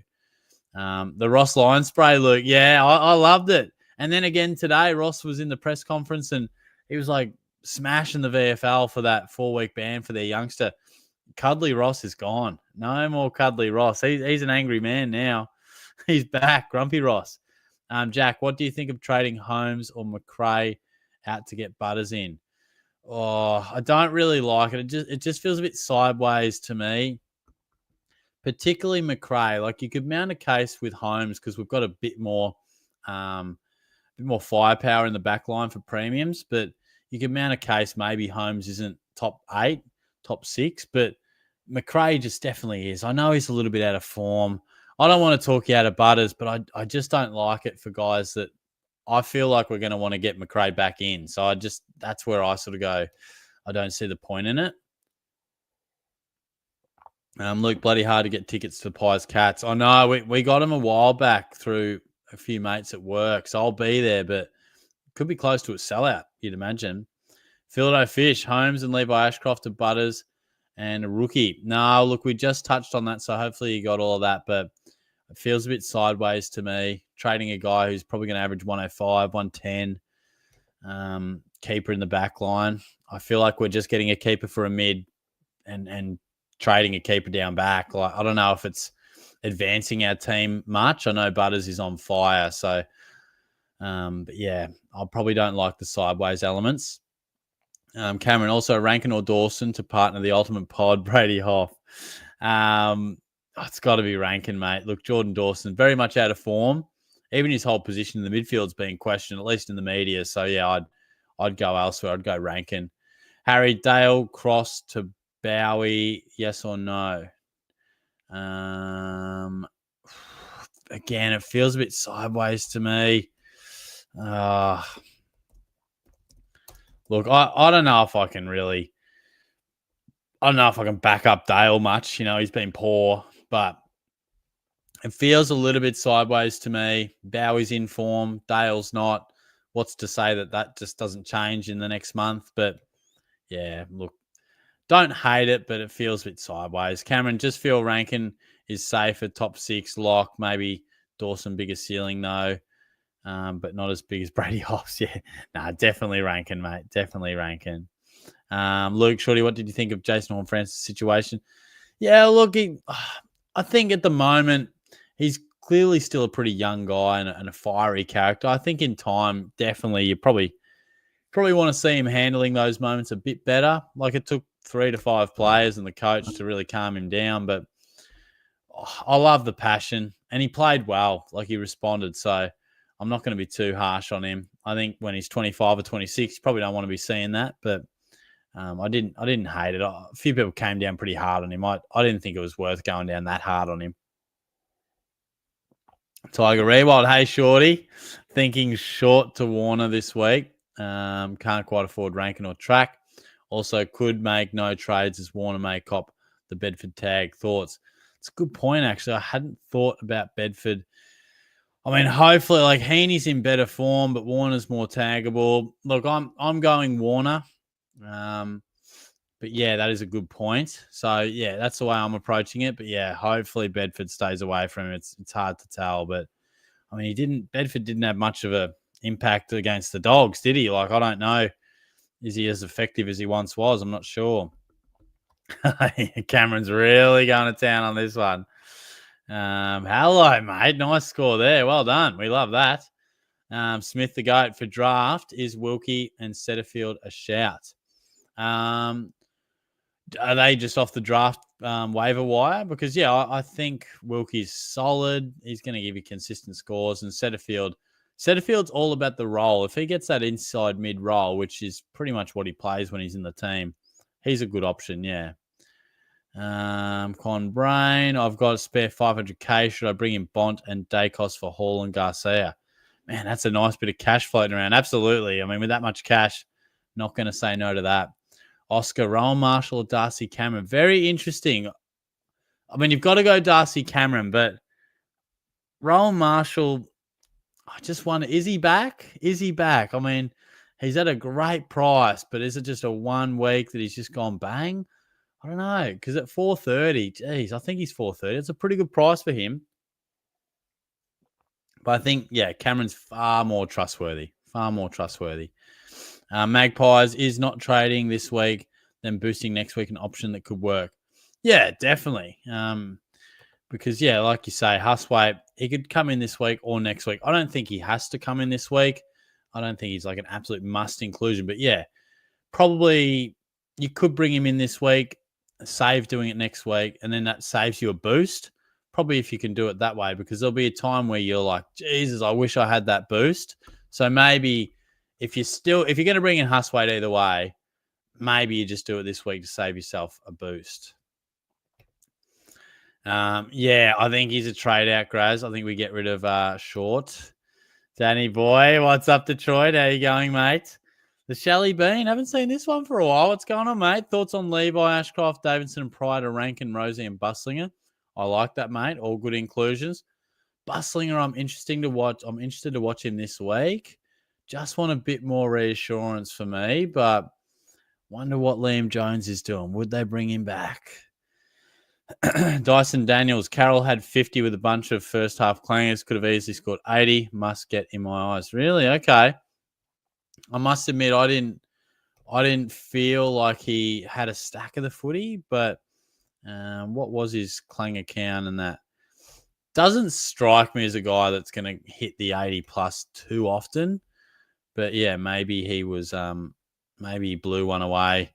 The Ross Lyon spray, Luke. Yeah, I loved it. And then again today, Ross was in the press conference and he was like smashing the VFL for that 4-week ban for their youngster. Cuddly Ross is gone. No more Cuddly Ross. He's an angry man now. He's back. Grumpy Ross. Jack, what do you think of trading Holmes or McRae out to get Butters in? Oh, I don't really like it. It just feels a bit sideways to me. particularly McRae. Like you could mount a case with Holmes because we've got a bit more firepower in the back line for premiums, but you can mount a case maybe Holmes isn't top 8, top 6, but McRae just definitely is. I know he's a little bit out of form. I don't want to talk you out of Butters, but I just don't like it for guys that I feel like we're going to want to get McRae back in. So that's where I sort of go, I don't see the point in it. Luke, bloody hard to get tickets to Pies Cats. I know we got them a while back through a few mates at work, so I'll be there, but could be close to a sellout, you'd imagine. Phildo Fish, Holmes and Levi Ashcroft to Butters and a rookie. No, look, we just touched on that, so hopefully you got all of that, but it feels a bit sideways to me. Trading a guy who's probably going to average 105, 110, keeper in the back line. I feel like we're just getting a keeper for a mid and trading a keeper down back. Like, I don't know if it's advancing our team much. I know Butters is on fire, so but yeah, I probably don't like the sideways elements. Cameron, also Rankin or Dawson to partner the ultimate pod, Brady Hoff. It's got to be Rankin, mate. Look, Jordan Dawson, very much out of form. Even his whole position in the midfield's being questioned, at least in the media. So yeah, I'd go elsewhere. I'd go Rankin. Harry, Dale, Cross to Bowie, yes or no? Again, it feels a bit sideways to me. Look, I don't know if I can really. I don't know if I can back up Dale much. You know, he's been poor, but it feels a little bit sideways to me. Bowie's in form, Dale's not. What's to say that just doesn't change in the next month? But yeah, look, don't hate it, but it feels a bit sideways. Cameron, just feel Rankin is safe at top 6 lock. Maybe Dawson bigger ceiling though, but not as big as Brady Hoffs. Yeah, nah, definitely Rankin, mate. Definitely Rankin. Luke, Shorty, what did you think of Jason Horn-Francis' situation? Yeah, look, I think at the moment he's clearly still a pretty young guy and a fiery character. I think in time, definitely, you probably want to see him handling those moments a bit better. Like it took 3 to 5 players and the coach to really calm him down. But I love the passion, and he played well. Like he responded. So I'm not going to be too harsh on him. I think when he's 25 or 26, you probably don't want to be seeing that. But I didn't hate it. A few people came down pretty hard on him. I didn't think it was worth going down that hard on him. Tiger Rewald, hey Shorty, thinking short to Warner this week. Can't quite afford Rankin or Track. Also could make no trades as Warner may cop the Bedford tag. Thoughts? It's a good point, actually. I hadn't thought about Bedford. I mean, hopefully, like Heaney's in better form, but Warner's more taggable. Look, I'm going Warner. But yeah, that is a good point. So yeah, that's the way I'm approaching it. But yeah, hopefully Bedford stays away from him. It's hard to tell, but I mean, Bedford didn't have much of a impact against the Dogs, did he? Like, I don't know. Is he as effective as he once was? I'm not sure. Cameron's really going to town on this one. Hello, mate. Nice score there. Well done. We love that. Smith the GOAT for draft. Is Wilkie and Setterfield a shout? Are they just off the draft waiver wire? Because, yeah, I think Wilkie's solid. He's going to give you consistent scores. And Setterfield's all about the role. If he gets that inside mid role, which is pretty much what he plays when he's in the team, he's a good option, yeah. Con Brain, I've got a spare 500k. Should I bring in Bont and Dacos for Hall and Garcia? Man, that's a nice bit of cash floating around. Absolutely. I mean, with that much cash, not going to say no to that. Oscar, Rowan Marshall, Darcy Cameron. Very interesting. I mean, you've got to go Darcy Cameron, but Rowan Marshall, I just wonder, is he back? Is he back? I mean, he's at a great price, but is it just a 1 week that he's just gone bang? I don't know, because at 430, geez, I think he's 430. It's a pretty good price for him. But I think, yeah, Cameron's far more trustworthy. Magpies is not trading this week, then boosting next week, an option that could work. Yeah, definitely. Because, yeah, like you say, Huswaite, he could come in this week or next week. I don't think he has to come in this week. I don't think he's like an absolute must inclusion. But, yeah, probably you could bring him in this week. save doing it next week, and then that saves you a boost. Probably if you can do it that way, because there'll be a time where you're like, Jesus, I wish I had that boost. So maybe if you're going to bring in Huswaite either way, maybe you just do it this week to save yourself a boost. Yeah, I think he's a trade out, Graz. I think we get rid of Short. Danny boy, what's up, Detroit? How you going, mate? The Shelley Bean. Haven't seen this one for a while. What's going on, mate? Thoughts on Levi, Ashcroft, Davidson, and Pryor, Rankin, Rosie, and Buslinger? I like that, mate. All good inclusions. Buslinger, I'm interested to watch him this week. Just want a bit more reassurance for me, but wonder what Liam Jones is doing. Would they bring him back? Dyson Daniels. Carroll had 50 with a bunch of first half clangers. Could have easily scored 80. Must get in my eyes. Really? Okay. I must admit, I didn't feel like he had a stack of the footy, but what was his clanger count? And that doesn't strike me as a guy that's going to hit the 80 plus too often. But yeah, maybe he was, maybe he blew one away.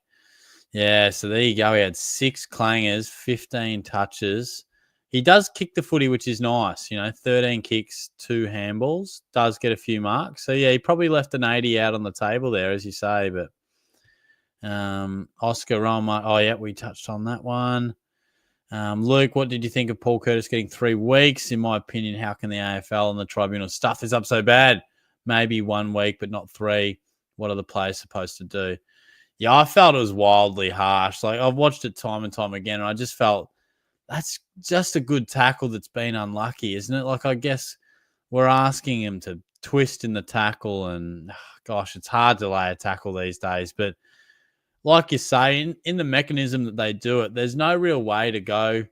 Yeah, so there you go. He had 6 clangers, 15 touches. He does kick the footy, which is nice. 13 kicks, 2 handballs. Does get a few marks. So, yeah, he probably left an 80 out on the table there, as you say. But Oscar Roma, oh, yeah, we touched on that one. Luke, what did you think of Paul Curtis getting 3 weeks? In my opinion, how can the AFL and the tribunal stuff this up so bad? Maybe 1 week, but not 3. What are the players supposed to do? Yeah, I felt it was wildly harsh. Like, I've watched it time and time again, and I just felt that's just a good tackle that's been unlucky, isn't it? Like, I guess we're asking him to twist in the tackle, and gosh, it's hard to lay a tackle these days. But like you say, in the mechanism that they do it, there's no real way to go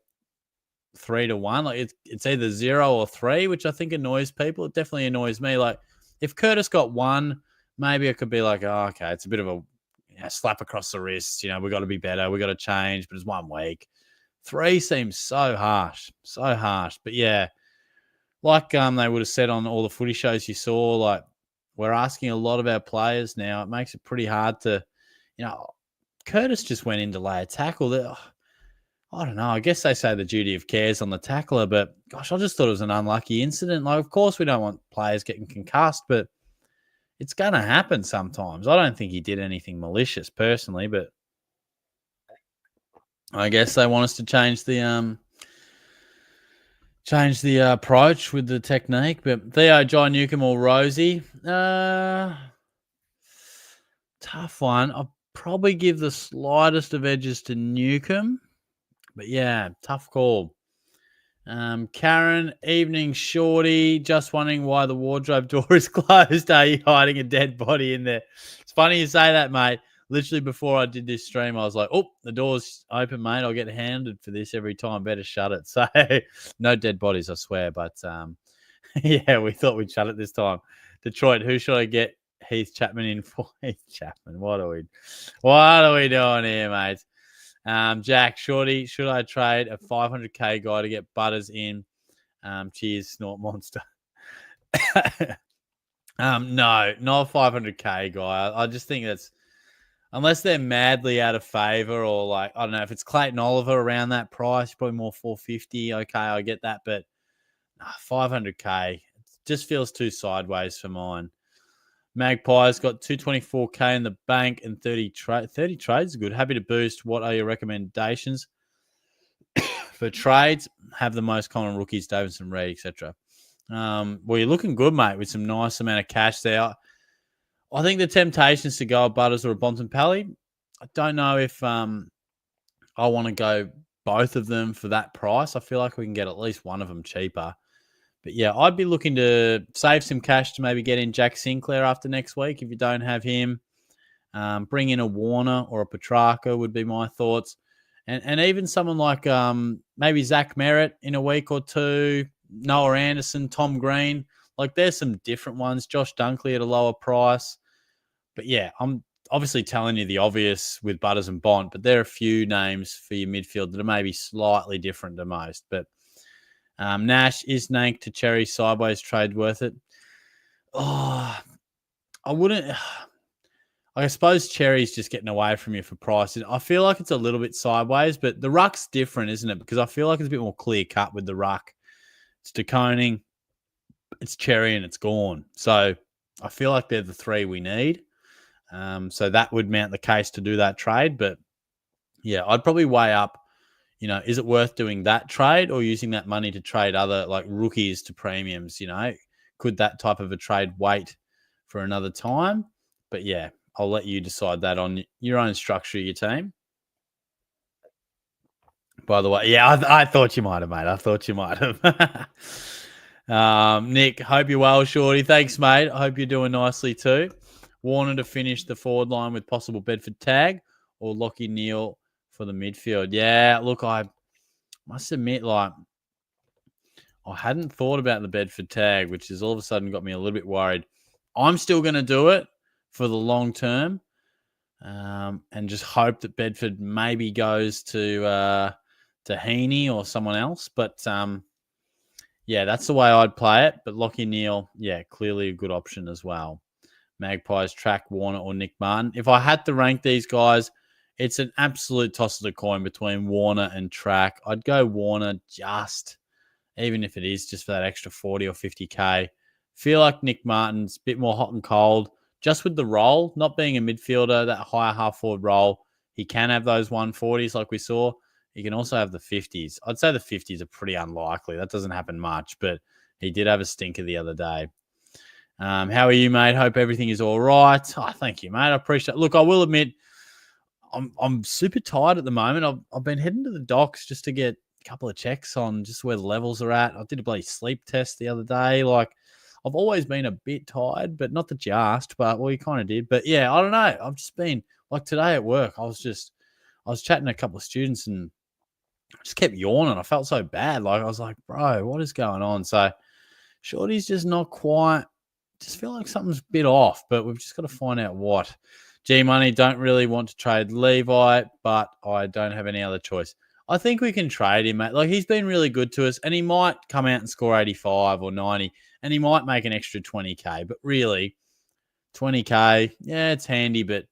3-1. Like, it's either 0 or 3, which I think annoys people. It definitely annoys me. Like, if Curtis got 1, maybe it could be like, oh, okay, it's a bit of a slap across the wrist. We got to be better. We got to change, but it's 1 week. 3 seems so harsh. But yeah, like they would have said on all the footy shows you saw, like, we're asking a lot of our players now. It makes it pretty hard to, Curtis just went in to lay a tackle. I don't know. I guess they say the duty of care is on the tackler, but gosh, I just thought it was an unlucky incident. Like, of course, we don't want players getting concussed, but it's going to happen sometimes. I don't think he did anything malicious personally, but I guess they want us to change the approach with the technique. But Theo, John Newcomb or Rosie? Tough one. I'll probably give the slightest of edges to Newcomb. But yeah, tough call. Karen, evening shorty, just wondering why the wardrobe door is closed. Are you hiding a dead body in there? It's funny you say that, mate. Literally before I did this stream, I was like, oh, the door's open, mate. I'll get handed for this every time. Better shut it. So no dead bodies, I swear. But yeah, we thought we'd shut it this time. Detroit, who should I get Heath Chapman in for? Heath Chapman, what are we doing here, mate? Jack, Shorty, should I trade a 500k guy to get Butters in? Cheers, Snort Monster. No, not a 500k guy. I just think that's, unless they're madly out of favor, or like, I don't know, if it's Clayton Oliver around that price, probably more 450. Okay, I get that, but 500k just feels too sideways for mine. Magpie's got 224k in the bank and 30 trades. Good. Happy to boost. What are your recommendations for trades? Have the most common rookies, Davidson, Reed, etc. Well, you're looking good, mate, with some nice amount of cash there. I think the temptation is to go a Butters or a Bontempelli. I don't know if I want to go both of them for that price. I feel like we can get at least one of them cheaper. But yeah, I'd be looking to save some cash to maybe get in Jack Sinclair after next week if you don't have him. Bring in a Warner or a Petrarca would be my thoughts. And even someone like maybe Zach Merritt in a week or two, Noah Anderson, Tom Green. Like, there's some different ones. Josh Dunkley at a lower price. But yeah, I'm obviously telling you the obvious with Butters and Bont, but there are a few names for your midfield that are maybe slightly different to most. But Nash, is Nank to Cherry sideways trade worth it? Oh, I wouldn't. I suppose Cherry's just getting away from you for prices. I feel like it's a little bit sideways, but the ruck's different, isn't it? Because I feel like it's a bit more clear cut with the ruck. It's DeConing, it's Cherry, and it's Gorn. So I feel like they're the three we need. So that would mount the case to do that trade. But yeah, I'd probably weigh up, is it worth doing that trade or using that money to trade other like rookies to premiums? Could that type of a trade wait for another time? But yeah, I'll let you decide that on your own structure of your team. By the way, yeah, I thought you might have, mate. I thought you might have. Nick, hope you're well, Shorty. Thanks, mate. I hope you're doing nicely too. Warner to finish the forward line with possible Bedford tag or Lockie Neal for the midfield. Yeah, look, I must admit, like, I hadn't thought about the Bedford tag, which has all of a sudden got me a little bit worried. I'm still going to do it for the long term, and just hope that Bedford maybe goes to Heaney or someone else. But yeah, that's the way I'd play it. But Lockie Neal, yeah, clearly a good option as well. Magpies, Track, Warner, or Nick Martin. If I had to rank these guys, it's an absolute toss of the coin between Warner and Track. I'd go Warner even if it is just for that extra 40 or 50K. Feel like Nick Martin's a bit more hot and cold, just with the role, not being a midfielder, that higher half-forward role. He can have those 140s like we saw. He can also have the 50s. I'd say the 50s are pretty unlikely. That doesn't happen much, but he did have a stinker the other day. How are you, mate? Hope everything is all right. Oh, thank you, mate. I appreciate it. Look, I will admit, I'm super tired at the moment. I've been heading to the docks just to get a couple of checks on just where the levels are at. I did a bloody sleep test the other day. Like, I've always been a bit tired, but not that you asked, but well, you kind of did. But yeah, I don't know. I've just been like today at work. I was chatting to a couple of students and I just kept yawning. I felt so bad. Like I was like, bro, what is going on? So Shorty's just not quite. Just feel like something's a bit off, but we've just got to find out what. G Money don't really want to trade Levi, but I don't have any other choice. I think we can trade him, mate. Like he's been really good to us, and he might come out and score 85 or 90, and he might make an extra 20K. But really, 20K, yeah, it's handy. But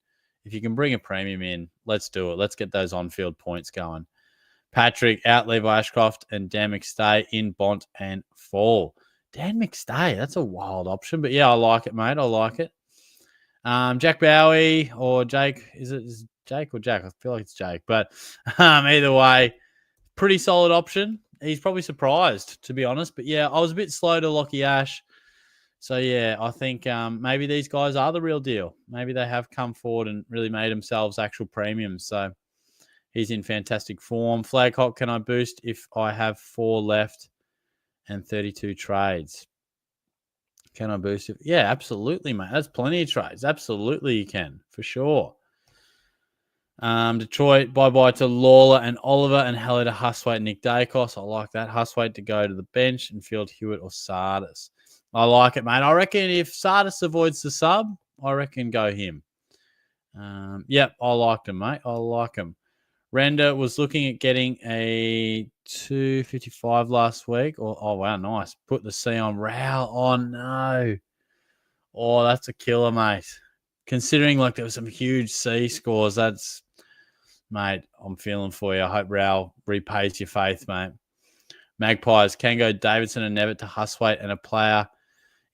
if you can bring a premium in, let's do it. Let's get those on-field points going. Patrick, out Levi Ashcroft, and Dan McStay in Bont and Fall. Dan McStay, that's a wild option. But yeah, I like it, mate. I like it. Jack Bowie or Jake. Is it Jake or Jack? I feel like it's Jake. But either way, pretty solid option. He's probably surprised, to be honest. But yeah, I was a bit slow to Lockie Ash. So yeah, I think maybe these guys are the real deal. Maybe they have come forward and really made themselves actual premiums. So he's in fantastic form. Flag hop, can I boost if I have 4 left and 32 trades? Can I boost it? Yeah, absolutely, mate. That's plenty of trades. Absolutely, you can, for sure. Detroit, bye-bye to Lawler and Oliver, and hello to Huswaite and Nick Dacos. I like that. Huswaite to go to the bench and field Hewitt or Sardis. I like it, mate. I reckon if Sardis avoids the sub, I reckon go him. Yep, I liked him, mate. I like him. Render was looking at getting a 255 last week. Oh, wow, nice. Put the C on Rao. Oh, no. Oh, that's a killer, mate. Considering like there were some huge C scores, mate, I'm feeling for you. I hope Rao repays your faith, mate. Magpies, can go Davidson and Nevitt to Huswaite and a player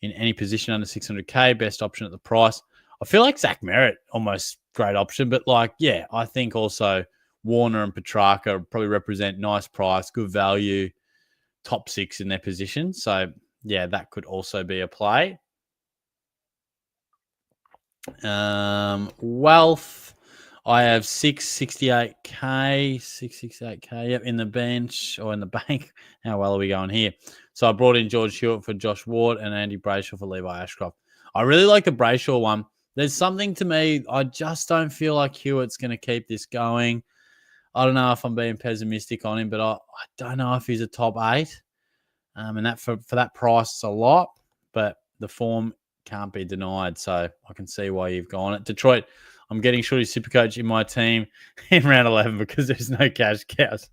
in any position under 600K. Best option at the price. I feel like Zach Merritt, almost great option. But like, yeah, I think also Warner and Petrarca probably represent nice price, good value, top 6 in their position. So, yeah, that could also be a play. Wealth, I have 668K, yep, in the bench or in the bank. How well are we going here? So I brought in George Hewitt for Josh Ward and Andy Brayshaw for Levi Ashcroft. I really like the Brayshaw one. There's something to me, I just don't feel like Hewitt's going to keep this going. I don't know if I'm being pessimistic on him, but I don't know if he's a top 8. And that for that price, it's a lot, but the form can't be denied. So I can see why you've gone it. Detroit, I'm getting Shorty SuperCoach in my team in round 11 because there's no cash cows.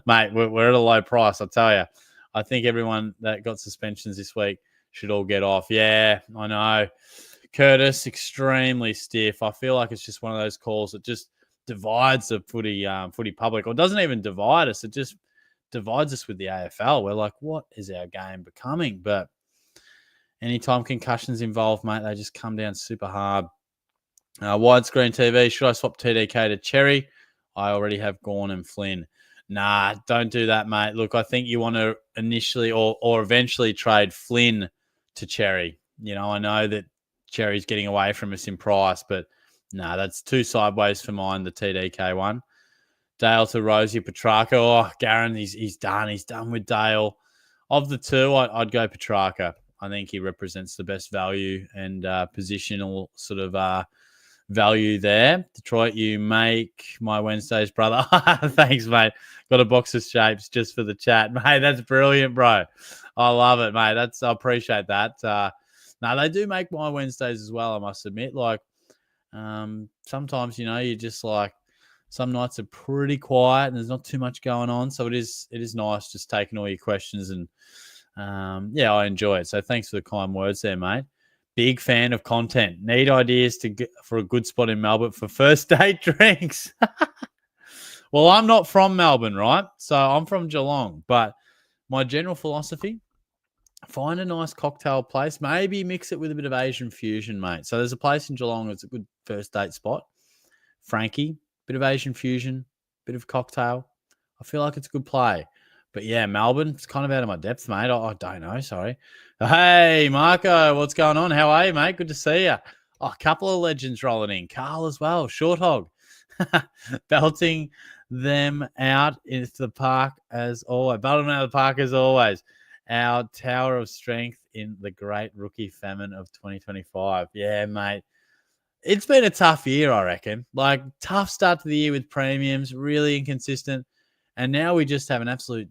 Mate, we're at a low price, I'll tell you. I think everyone that got suspensions this week should all get off. Yeah, I know. Curtis, extremely stiff. I feel like it's just one of those calls that just divides the footy public, or doesn't even divide us. It just divides us with the AFL. We're like, what is our game becoming? But anytime concussions involved, mate, they just come down super hard. Widescreen TV, should I swap TDK to Cherry? I already have Gawn and Flynn. Nah, don't do that, mate. Look, I think you want to initially or eventually trade Flynn to Cherry. I know that Cherry's getting away from us in price, but nah, that's too sideways for mine, the TDK one. Dale to Rosie Petrarca. Oh, Garen, he's done. He's done with Dale. Of the two, I'd go Petrarca. I think he represents the best value and positional sort of value there. Detroit, you make my Wednesdays, brother. Thanks, mate. Got a box of shapes just for the chat. Mate, that's brilliant, bro. I love it, mate. I appreciate that. Now, they do make my Wednesdays as well, I must admit. Like, sometimes, you just like, some nights are pretty quiet and there's not too much going on. So it is nice just taking all your questions and, I enjoy it. So thanks for the kind words there, mate. Big fan of content. Need ideas for a good spot in Melbourne for first date drinks. Well, I'm not from Melbourne, right? So I'm from Geelong. But my general philosophy, find a nice cocktail place. Maybe mix it with a bit of Asian fusion, mate. So there's a place in Geelong that's a good first date spot. Frankie, bit of Asian fusion, bit of cocktail. I feel like it's a good play. But yeah, Melbourne, it's kind of out of my depth, mate. I don't know, sorry. Hey, Marco, what's going on? How are you, mate? Good to see you. Oh, a couple of legends rolling in. Carl as well, Short Hog. Belting them out into the park as always. Belting them out of the park as always. Our tower of strength in the great rookie famine of 2025. Yeah, mate. It's been a tough year, I reckon. Like, tough start to the year with premiums, really inconsistent. And now we just have an absolute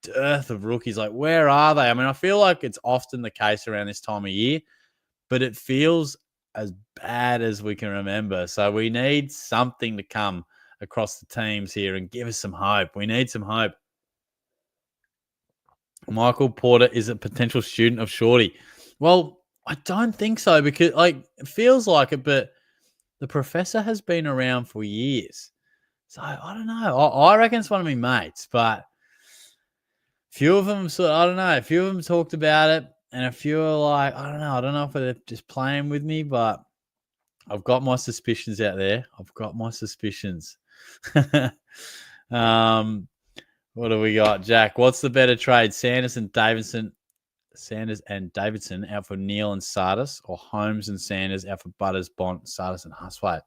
dearth of rookies. Like, where are they? I mean, I feel like it's often the case around this time of year, but it feels as bad as we can remember. So we need something to come across the teams here and give us some hope. We need some hope. Michael Porter is a potential student of Shorty. Well, I don't think so, because it feels like it, but the professor has been around for years. So I don't know. I reckon it's one of my mates, but few of them, I don't know. A few of them talked about it, and a few are like, I don't know. I don't know if they're just playing with me, but I've got my suspicions out there. I've got my suspicions. What do we got, Jack? What's the better trade? Sanders and Davidson out for Neal and Sardis, or Holmes and Sanders out for Butters, Bont, Sardis, and Huswaite?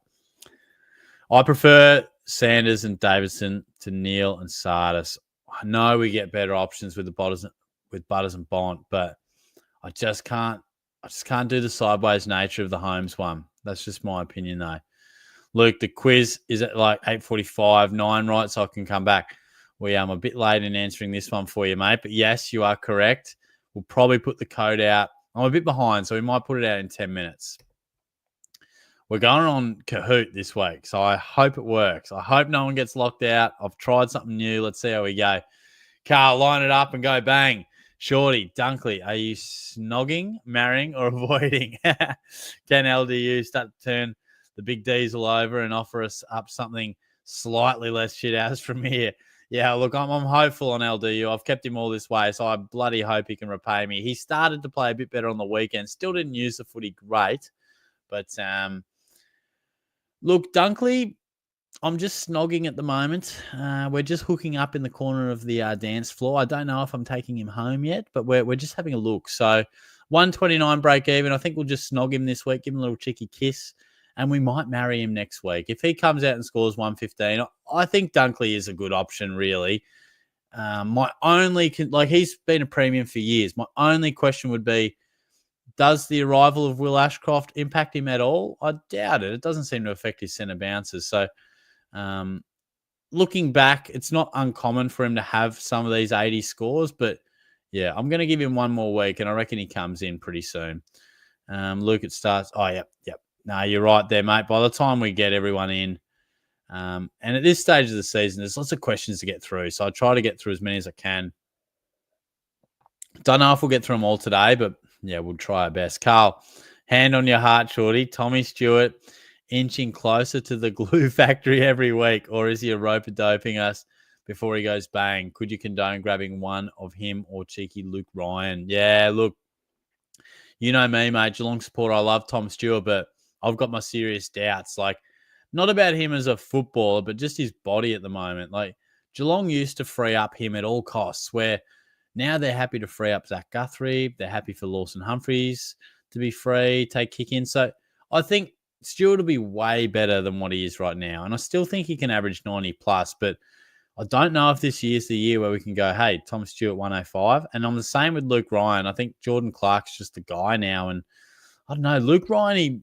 I prefer Sanders and Davidson to Neal and Sardis. I know we get better options with Butters and Bont, but I just can't do the sideways nature of the Holmes one. That's just my opinion, though. Luke, the quiz is at like 8:45, 9, right? So I can come back. I'm a bit late in answering this one for you, mate. But yes, you are correct. We'll probably put the code out. I'm a bit behind, so we might put it out in 10 minutes. We're going on Kahoot this week, so I hope it works. I hope no one gets locked out. I've tried something new. Let's see how we go. Carl, line it up and go bang. Shorty, Dunkley, are you snogging, marrying, or avoiding? Can LDU start to turn the big diesel over and offer us up something slightly less shit house from here? Yeah, look, I'm hopeful on LDU. I've kept him all this way, so I bloody hope he can repay me. He started to play a bit better on the weekend. Still didn't use the footy great. But, look, Dunkley, I'm just snogging at the moment. We're just hooking up in the corner of the dance floor. I don't know if I'm taking him home yet, but we're just having a look. So 129 break even. I think we'll just snog him this week, give him a little cheeky kiss, and we might marry him next week. If he comes out and scores 115, I think Dunkley is a good option, really. He's been a premium for years. My only question would be, does the arrival of Will Ashcroft impact him at all? I doubt it. It doesn't seem to affect his centre bounces. So looking back, it's not uncommon for him to have some of these 80 scores, but yeah, I'm going to give him one more week, and I reckon he comes in pretty soon. Luke, it starts. Oh, yep. No, you're right there, mate. By the time we get everyone in, and at this stage of the season, there's lots of questions to get through. So I try to get through as many as I can. Don't know if we'll get through them all today, but yeah, we'll try our best. Carl, Hand on your heart, Shorty. Tommy Stewart inching closer to the glue factory every week, or is he a rope doping us before he goes bang? Could you condone grabbing one of him or cheeky Luke Ryan? Yeah, look, you know me, mate. Geelong supporter. I love Tom Stewart, but I've got my serious doubts. Like, not about him as a footballer, but just his body at the moment. Like, Geelong used to free up him at all costs, where now they're happy to free up Zach Guthrie. They're happy for Lawson Humphries to be free, take kick in. So I think Stewart will be way better than what he is right now. And I still think he can average 90 plus, but I don't know if this year's the year where we can go, hey, Tom Stewart 105. And I'm the same with Luke Ryan. I think Jordan Clark's just a guy now. And I don't know, Luke Ryan,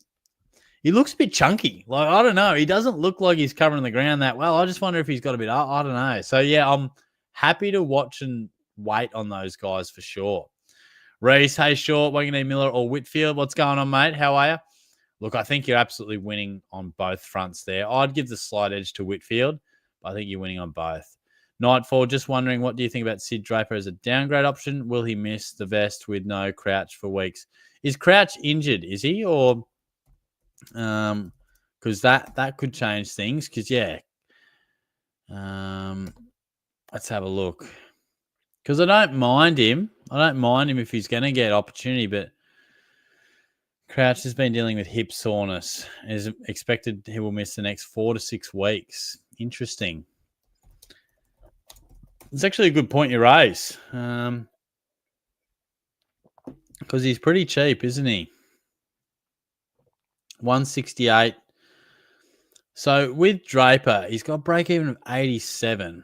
he looks a bit chunky. Like, I don't know. He doesn't look like he's covering the ground that well. I just wonder if he's got a bit, I don't know. So, yeah, I'm happy to watch and wait on those guys for sure. Reese, hey, Short, Wanganeen Miller or Whitfield. What's going on, mate? How are you? Look, I think you're absolutely winning on both fronts there. I'd give the slight edge to Whitfield, but I think you're winning on both. Nightfall, just wondering, what do you think about Sid Draper as a downgrade option? Will he miss the vest with no Crouch for weeks? Is Crouch injured, is he? Or because that could change things. Because, yeah, let's have a look. Because I don't mind him. I don't mind him if he's going to get opportunity, but Crouch has been dealing with hip soreness. It is expected he will miss the next 4 to 6 weeks. Interesting. It's actually a good point you raise. Because he's pretty cheap, isn't he? 168. So with Draper, he's got break even of 87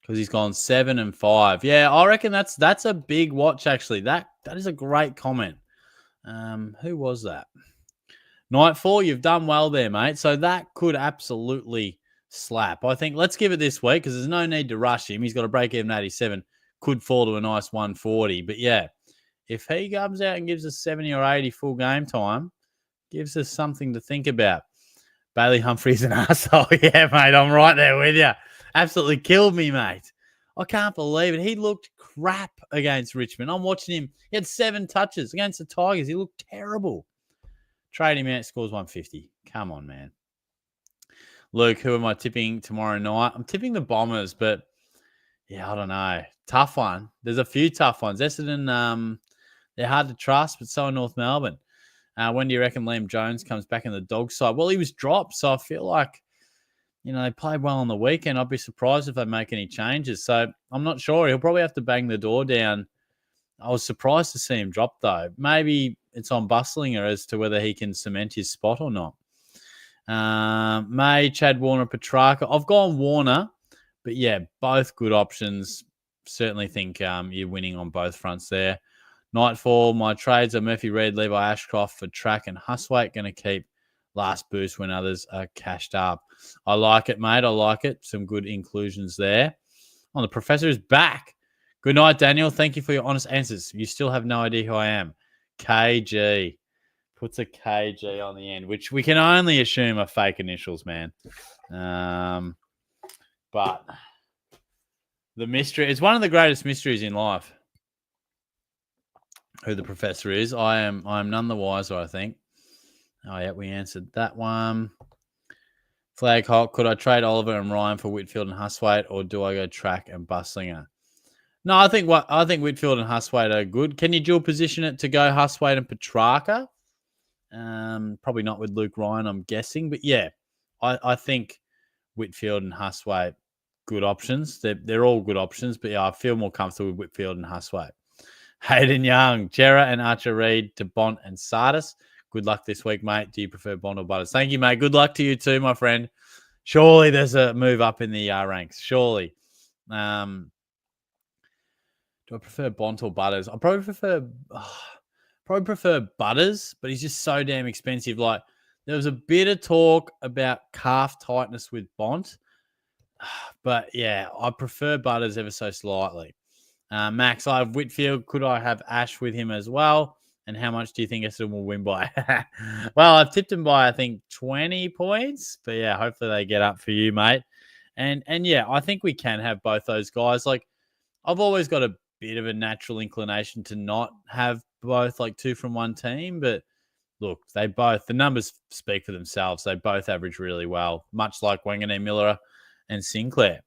because he's gone 7 and 5. Yeah, I reckon that's a big watch, actually. That is a great comment. Who was that? Nightfall, you've done well there, mate. So that could absolutely slap. I think let's give it this week because there's no need to rush him. He's got a break even 87. Could fall to a nice 140. But yeah, if he comes out and gives us 70 or 80 full game time, gives us something to think about. Bailey Humphrey's an asshole. Yeah, mate, I'm right there with you. Absolutely killed me, mate. I can't believe it. He looked crap against Richmond. I'm watching him. He had 7 touches against the Tigers. He looked terrible. Trade him out, scores 150. Come on, man. Luke, who am I tipping tomorrow night? I'm tipping the Bombers, but yeah, I don't know. Tough one. There's a few tough ones. Essendon, they're hard to trust, but so are North Melbourne. When do you reckon Liam Jones comes back in the dog side? Well, he was dropped, so I feel like, they played well on the weekend. I'd be surprised if they make any changes. So I'm not sure. He'll probably have to bang the door down. I was surprised to see him drop, though. Maybe it's on Bustlinger as to whether he can cement his spot or not. May, Chad Warner, Petrarca. I've gone Warner, but yeah, both good options. Certainly think you're winning on both fronts there. Nightfall, my trades are Murphy Reid, Levi Ashcroft for track and Huswaite. Going to keep last boost when others are cashed up. I like it, mate. I like it. Some good inclusions there. The professor is back. Good night, Daniel. Thank you for your honest answers. You still have no idea who I am. KG. Puts a KG on the end, which we can only assume are fake initials, man. But the mystery is one of the greatest mysteries in life. Who the professor is. I am none the wiser, I think. Oh, yeah, we answered that one. Flag hot. Could I trade Oliver and Ryan for Whitfield and Huswaite, or do I go track and Bustlinger? No, I think Whitfield and Huswaite are good. Can you dual position it to go Huswaite and Petrarca? Probably not with Luke Ryan, I'm guessing. But yeah, I think Whitfield and Huswaite, good options. They're all good options. But yeah, I feel more comfortable with Whitfield and Huswaite. Hayden Young, Jera and Archer Reid to Bont and Sardis. Good luck this week, mate. Do you prefer Bont or Butters? Thank you, mate. Good luck to you too, my friend. Surely there's a move up in the ranks. Surely. Do I prefer Bont or Butters? I probably prefer Butters, but he's just so damn expensive. Like, there was a bit of talk about calf tightness with Bont, but yeah, I prefer Butters ever so slightly. Max, I have Whitfield. Could I have Ash with him as well? And how much do you think Essendon will win by? Well, I've tipped him by, I think, 20 points. But yeah, hopefully they get up for you, mate. And yeah, I think we can have both those guys. Like, I've always got a bit of a natural inclination to not have both, like, 2 from one team. But look, the numbers speak for themselves. They both average really well, much like Wanganeen Miller and Sinclair.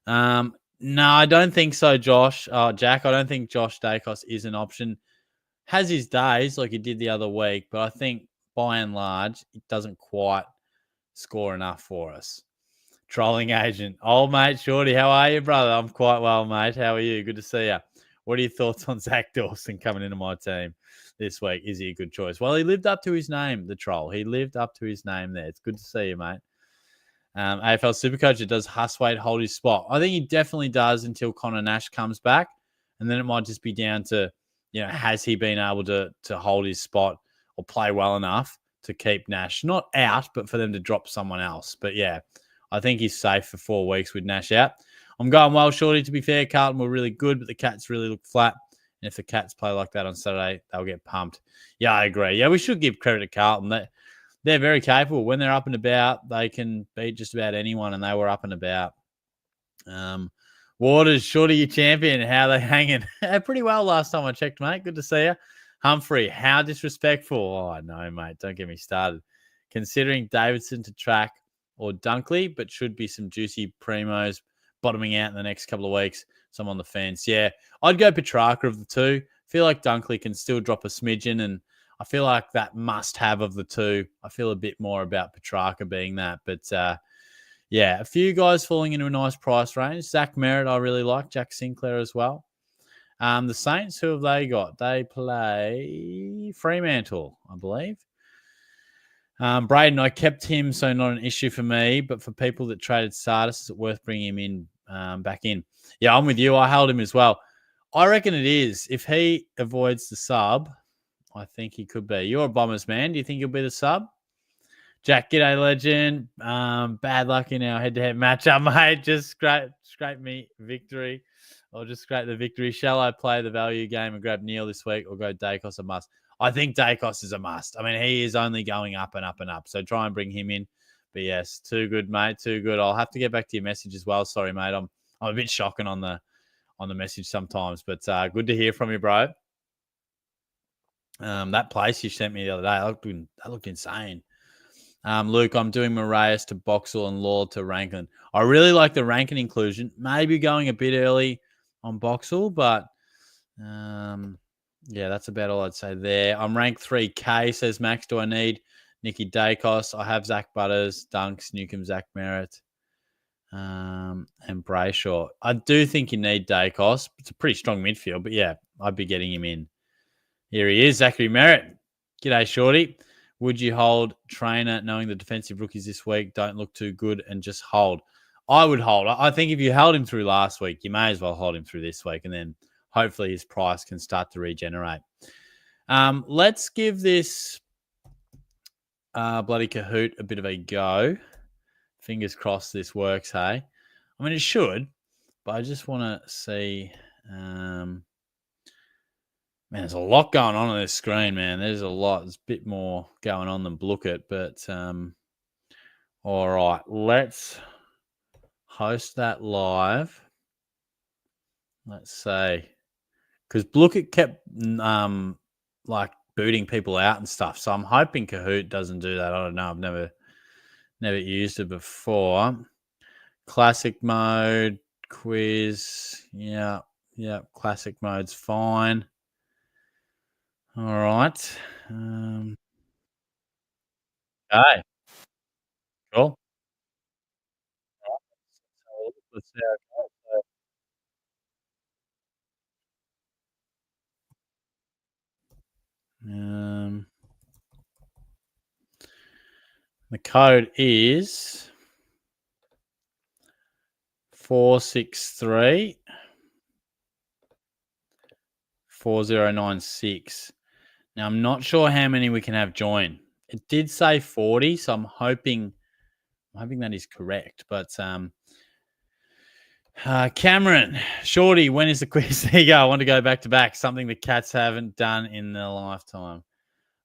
No, I don't think so, Jack. I don't think Josh Dacos is an option. Has his days like he did the other week, but I think by and large, it doesn't quite score enough for us. Trolling agent. Old mate, Shorty, how are you, brother? I'm quite well, mate. How are you? Good to see you. What are your thoughts on Zach Dawson coming into my team this week? Is he a good choice? Well, he lived up to his name, the troll. He lived up to his name there. It's good to see you, mate. AFL Supercoach, does Huswaite hold his spot? I think he definitely does until Connor Nash comes back. And then it might just be down to, has he been able to hold his spot or play well enough to keep Nash not out, but for them to drop someone else. But yeah, I think he's safe for 4 weeks with Nash out. I'm going well, Shorty. To be fair, Carlton were really good, but the Cats really look flat. And if the Cats play like that on Saturday, they'll get pumped. Yeah, I agree. Yeah, we should give credit to Carlton. They're very capable. When they're up and about, they can beat just about anyone, and they were up and about. Waters, Shorty, your champion. How are they hanging? Pretty well last time I checked, mate. Good to see you. Humphrey, how disrespectful. Oh, no, mate. Don't get me started. Considering Davidson to track or Dunkley, but should be some juicy primos bottoming out in the next couple of weeks. So I'm on the fence. Yeah, I'd go Petrarca of the two. Feel like Dunkley can still drop a smidgen, and I feel like that must-have of the two. I feel a bit more about Petrarca being that. But, yeah, a few guys falling into a nice price range. Zach Merritt, I really like. Jack Sinclair as well. The Saints, who have they got? They play Fremantle, I believe. Braden, I kept him, so not an issue for me. But for people that traded Sardis, is it worth bringing him in back in? Yeah, I'm with you. I held him as well. I reckon it is. If he avoids the sub, I think he could be. You're a Bombers man. Do you think he'll be the sub? Jack, g'day, legend. Bad luck in our head-to-head matchup, mate. Just scrape me victory. Or just scrape the victory. Shall I play the value game and grab Neil this week or go Dacos a must? I think Dacos is a must. I mean, he is only going up and up and up. So try and bring him in. But yes, too good, mate. Too good. I'll have to get back to your message as well. Sorry, mate. I'm a bit shocking on the message sometimes. But good to hear from you, bro. That place you sent me the other day, that looked insane. Luke, I'm doing Moraes to Boxall and Law to Rankin. I really like the Rankin inclusion. Maybe going a bit early on Boxall, but yeah, that's about all I'd say there. I'm ranked 3K, says Max. Do I need Nicky Dacos? I have Zach Butters, Dunks, Newcomb, Zach Merritt, and Brayshaw. I do think you need Dacos. It's a pretty strong midfield, but yeah, I'd be getting him in. Here he is, Zachary Merritt. G'day, Shorty. Would you hold Trainer knowing the defensive rookies this week don't look too good and just hold? I would hold. I think if you held him through last week, you may as well hold him through this week, and then hopefully his price can start to regenerate. Let's give this bloody Kahoot a bit of a go. Fingers crossed this works, hey? I mean, it should, but I just want to see... Man, there's a lot going on this screen, man. There's a lot. There's a bit more going on than Blooket, but all right. Let's host that live. Let's say, because Blooket kept like booting people out and stuff. So I'm hoping Kahoot doesn't do that. I don't know. I've never used it before. Classic mode, quiz. Yeah. Classic mode's fine. All right. Okay. Cool. Let's see how it goes. The code is 463 4096. Now, I'm not sure how many we can have join. It did say 40, so I'm hoping that is correct. But Cameron, Shorty, when is the quiz? There you go. I want to go back to back. Something the Cats haven't done in their lifetime.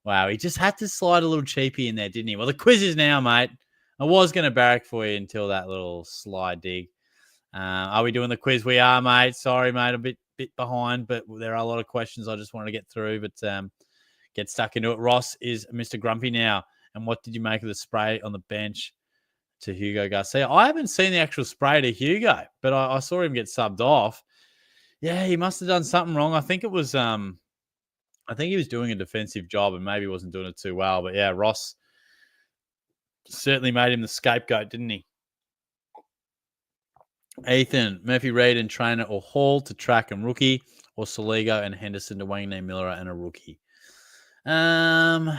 Wow, he just had to slide a little cheapy in there, didn't he? Well, the quiz is now, mate. I was going to barrack for you until that little slide dig. Are we doing the quiz? We are, mate. Sorry, mate. A bit behind, but there are a lot of questions I just wanted to get through. But get stuck into it. Ross is Mr. Grumpy now. And what did you make of the spray on the bench to Hugo Garcia? I haven't seen the actual spray to Hugo, but I saw him get subbed off. Yeah, he must have done something wrong. I think it was I think he was doing a defensive job and maybe wasn't doing it too well. But yeah, Ross certainly made him the scapegoat, didn't he? Ethan, Murphy Reid and trainer or Hall to track and rookie, or Soligo and Henderson to Wanganeen Miller and a rookie. I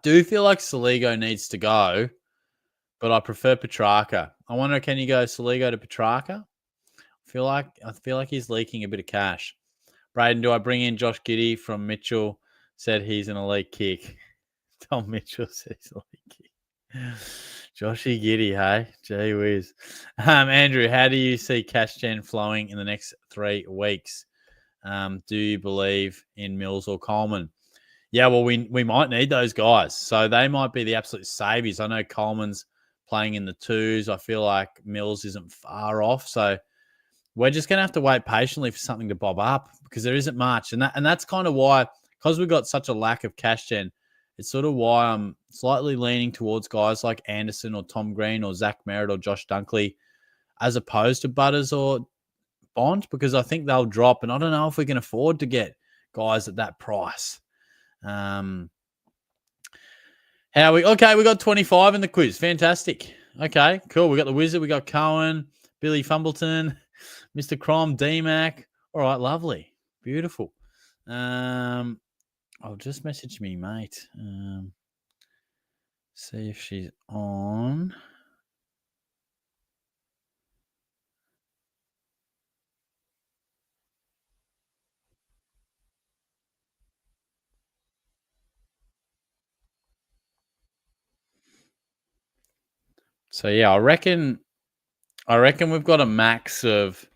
do feel like Soligo needs to go, but I prefer Petrarca. I wonder, can you go Soligo to Petrarca? I feel like he's leaking a bit of cash. Braden, do I bring in Josh Giddey from Mitchell? Said he's an elite kick. Tom Mitchell says he's an elite kick. Joshy Giddey, hey? Gee whiz. Andrew, how do you see cash gen flowing in the next 3 weeks? Do you believe in Mills or Coleman? Yeah, well, we might need those guys. So they might be the absolute saviors. I know Coleman's playing in the 2s. I feel like Mills isn't far off. So we're just going to have to wait patiently for something to bob up because there isn't much. And that's kind of why, because we've got such a lack of cash gen, it's sort of why I'm slightly leaning towards guys like Anderson or Tom Green or Zach Merritt or Josh Dunkley as opposed to Butters or Bond, because I think they'll drop. And I don't know if we can afford to get guys at that price. We got 25 in the quiz. Fantastic. Okay, cool. We got the Wizard. We got Cohen, Billy Fumbleton, Mr. Crom, D-Mac. All right, lovely. Beautiful. I'll just message me, mate. See if she's on. So yeah, I reckon we've got a max of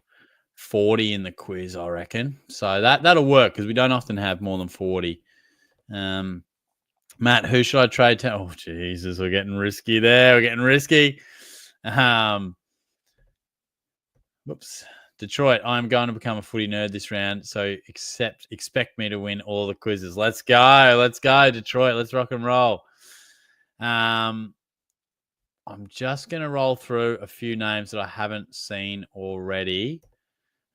40 in the quiz, I reckon. So that'll work because we don't often have more than 40. Matt, who should I trade to? Oh, Jesus, we're getting risky there. We're getting risky. Whoops. Detroit, I'm going to become a footy nerd this round, so expect me to win all the quizzes. Let's go, Detroit. Let's rock and roll. I'm just going to roll through a few names that I haven't seen already.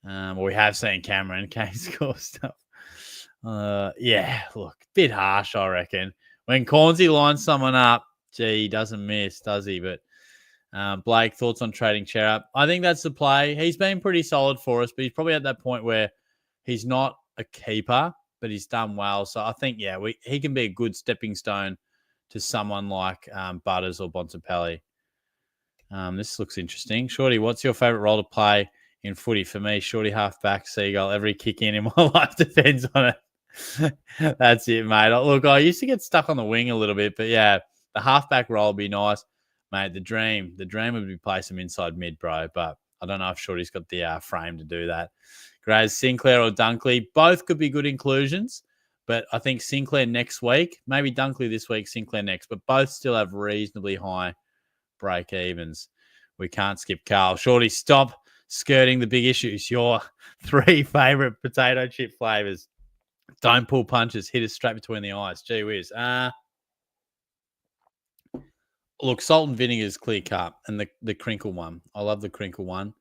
Well, we have seen Cameron K-score stuff. Yeah, look, bit harsh, I reckon. When Cornsey lines someone up, gee, he doesn't miss, does he? But Blake, thoughts on trading Cherub? I think that's the play. He's been pretty solid for us, but he's probably at that point where he's not a keeper, but he's done well. So I think, yeah, he can be a good stepping stone to someone like Butters or Bontempelli. This looks interesting. Shorty, what's your favourite role to play in footy? For me, Shorty halfback, Seagull. Every kick in my life depends on it. That's it, mate. Look, I used to get stuck on the wing a little bit, but yeah, the halfback role would be nice, mate. The dream would be play some inside mid, bro. But I don't know if Shorty's got the frame to do that. Grays, Sinclair or Dunkley, both could be good inclusions, but I think Sinclair next week, maybe Dunkley this week, Sinclair next, but both still have reasonably high break evens. We can't skip Carl. Shorty, stop skirting the big issues. Your 3 favorite potato chip flavors. Don't pull punches. Hit us straight between the eyes. Gee whiz. Look, salt and vinegar is clear cut, and the crinkle one. I love the crinkle one.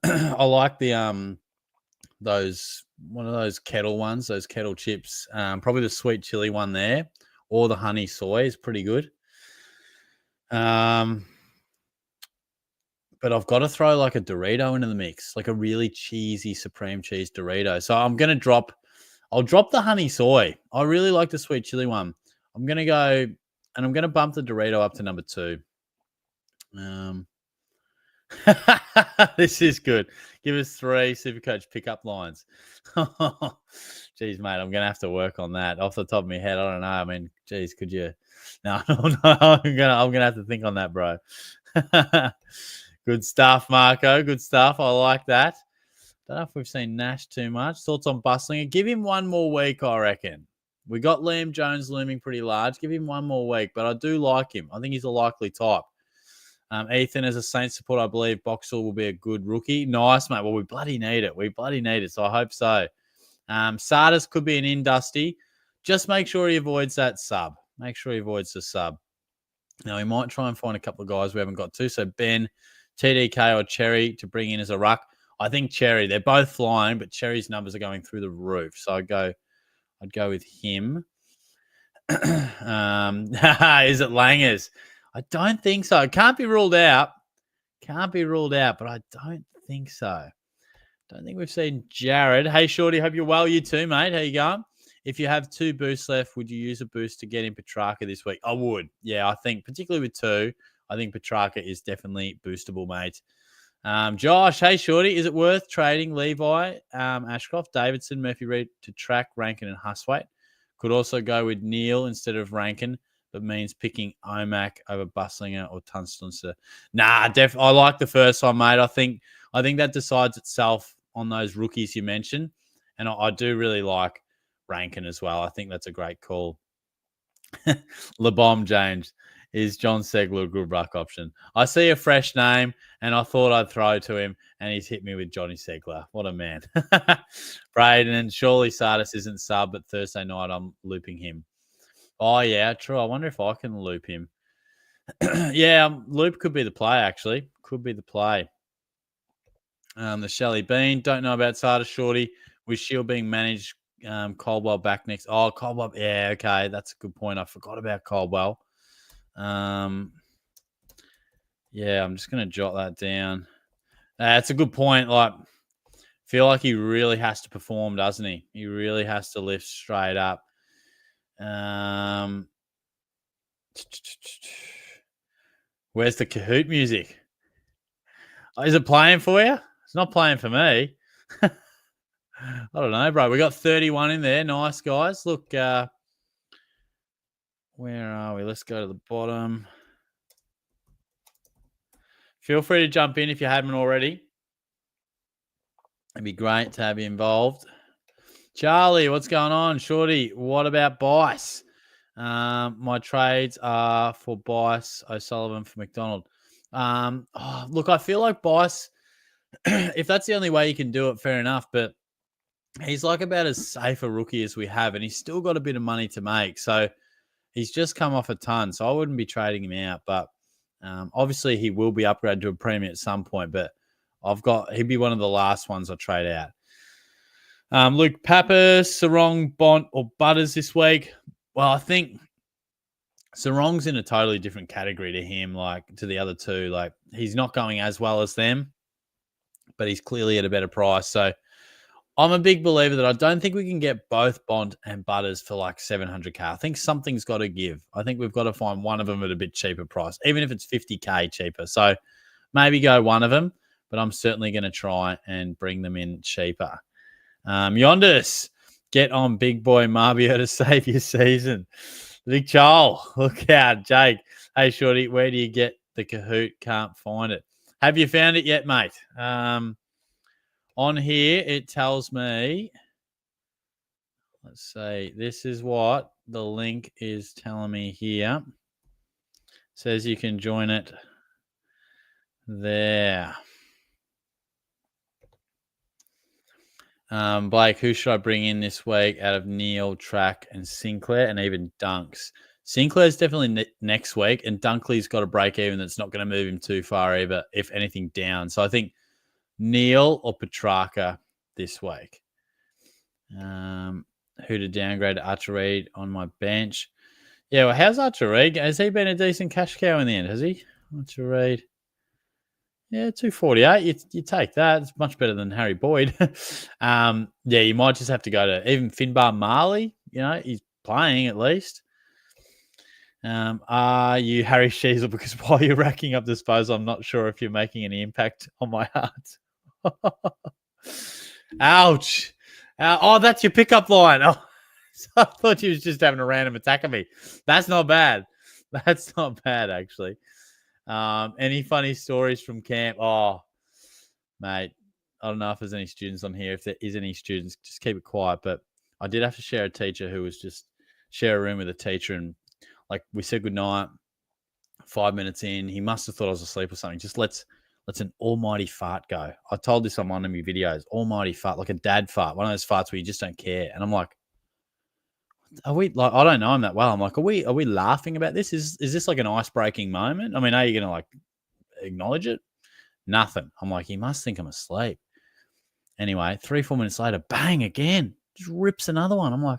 I like the one of those kettle ones, those kettle chips. Probably the sweet chili one there, or the honey soy is pretty good. But I've got to throw like a Dorito into the mix, like a really cheesy supreme cheese Dorito. So I'll drop the honey soy. I really like the sweet chili one. I'm going to go, and I'm going to bump the Dorito up to number 2. This is good. Give us 3 SuperCoach pickup lines. Geez, mate, I'm going to have to work on that. Off the top of my head, I don't know. I mean, geez, could you? No, I'm gonna have to think on that, bro. Good stuff, Marco. Good stuff. I like that. Don't know if we've seen Nash too much. Thoughts on Bustling? Give him one more week, I reckon. We got Liam Jones looming pretty large. Give him one more week, but I do like him. I think he's a likely type. Ethan, as a Saints supporter, I believe Boxall will be a good rookie. Nice, mate. Well, we bloody need it. So I hope so. Sardis could be an in dusty. Just make sure he avoids that sub. Make sure he avoids the sub. Now, we might try and find a couple of guys we haven't got to. So, Ben, TDK, or Cherry to bring in as a ruck. I think Cherry, they're both flying, but Cherry's numbers are going through the roof. So, I'd go with him. Is it Langers? I don't think so. It can't be ruled out. Can't be ruled out, but I don't think so. Don't think we've seen Jared. Hey, Shorty, hope you're well. You too, mate. How you going? If you have 2 boosts left, would you use a boost to get in Petrarca this week? I would. Yeah, I think, particularly with 2, I think Petrarca is definitely boostable, mate. Josh, hey, Shorty, is it worth trading Levi, Ashcroft, Davidson, Murphy Reed to track Rankin and Huswaite? Could also go with Neil instead of Rankin, but means picking Omac over Busslinger or Tunstall. Nah, I like the first one, mate. I think that decides itself on those rookies you mentioned, and I do really like Rankin as well. I think that's a great call. LeBom James, is John Segler a good ruck option? I see a fresh name, and I thought I'd throw to him, and he's hit me with Johnny Segler. What a man. Braden, and surely Sardis isn't sub, but Thursday night I'm looping him. Oh, yeah, true. I wonder if I can loop him. Yeah, loop could be the play, actually. Could be the play. The Shelley Bean, don't know about Sardis, Shorty. With Shield being managed, Caldwell back next. Oh, Caldwell. Yeah, okay. That's a good point. I forgot about Caldwell. Yeah, I'm just going to jot that down. That's a good point. Like, feel like he really has to perform, doesn't he? He really has to lift straight up. Where's the Kahoot music? Is it playing for you? It's not playing for me. I don't know, bro. We got 31 in there. Nice, guys. Look, where are we? Let's go to the bottom. Feel free to jump in if you haven't already. It'd be great to have you involved. Charlie, what's going on? Shorty, what about Bice? My trades are for Bice, O'Sullivan for McDonald. Look, I feel like Bice, if that's the only way you can do it, fair enough. But he's like about as safe a rookie as we have, and he's still got a bit of money to make. So he's just come off a ton. So I wouldn't be trading him out. But obviously he will be upgraded to a premium at some point. But he'd be one of the last ones I trade out. Luke Pappas, Sarong, Bont, or Butters this week. Well, I think Sarong's in a totally different category to him, like to the other two. Like, he's not going as well as them, but he's clearly at a better price. So I'm a big believer that I don't think we can get both Bont and Butters for like 700K. I think something's got to give. I think we've got to find one of them at a bit cheaper price, even if it's 50K cheaper. So maybe go one of them, but I'm certainly going to try and bring them in cheaper. Yonders, get on big boy Marbio to save your season. Big Charles, look out. Jake, hey, Shorty, where do you get the Kahoot? Can't find it. Have you found it yet, mate? On here, it tells me, let's see, this is what the link is telling me here. It says you can join it there. Blake, who should I bring in this week out of Neil, Track, and Sinclair, and even Dunks? Sinclair's definitely next week, and Dunkley's got a break even that's not going to move him too far either, if anything, down. So I think Neil or Petrarca this week. Who to downgrade to Archer Reed on my bench? Yeah, well, how's Archer Reed? Has he been a decent cash cow in the end, has he? Archer Reed. Yeah, 248. You take that. It's much better than Harry Boyd. Yeah, you might just have to go to even Finbar Marley. You know, he's playing at least. Are you Harry Sheasel? Because while you're racking up disposal, I'm not sure if you're making any impact on my heart. Ouch. Oh, that's your pickup line. Oh, I thought you was just having a random attack at me. That's not bad. That's not bad, actually. Any funny stories from camp? Oh, mate, I don't know if there's any students on here. If there is any students, just keep it quiet. But I did have to share a teacher who was just share a room with a teacher, and like we said goodnight. 5 minutes in, he must have thought I was asleep or something. Just let's Let's an almighty fart go. I told this on one of my videos. Almighty fart, like a dad fart, one of those farts where you just don't care. And I'm like, are we like? I don't know him that well. I'm like, are we laughing about this? Is this like an ice breaking moment? I mean, are you gonna like acknowledge it? Nothing. I'm like, he must think I'm asleep. Anyway, 3-4 minutes later, bang again, just rips another one. I'm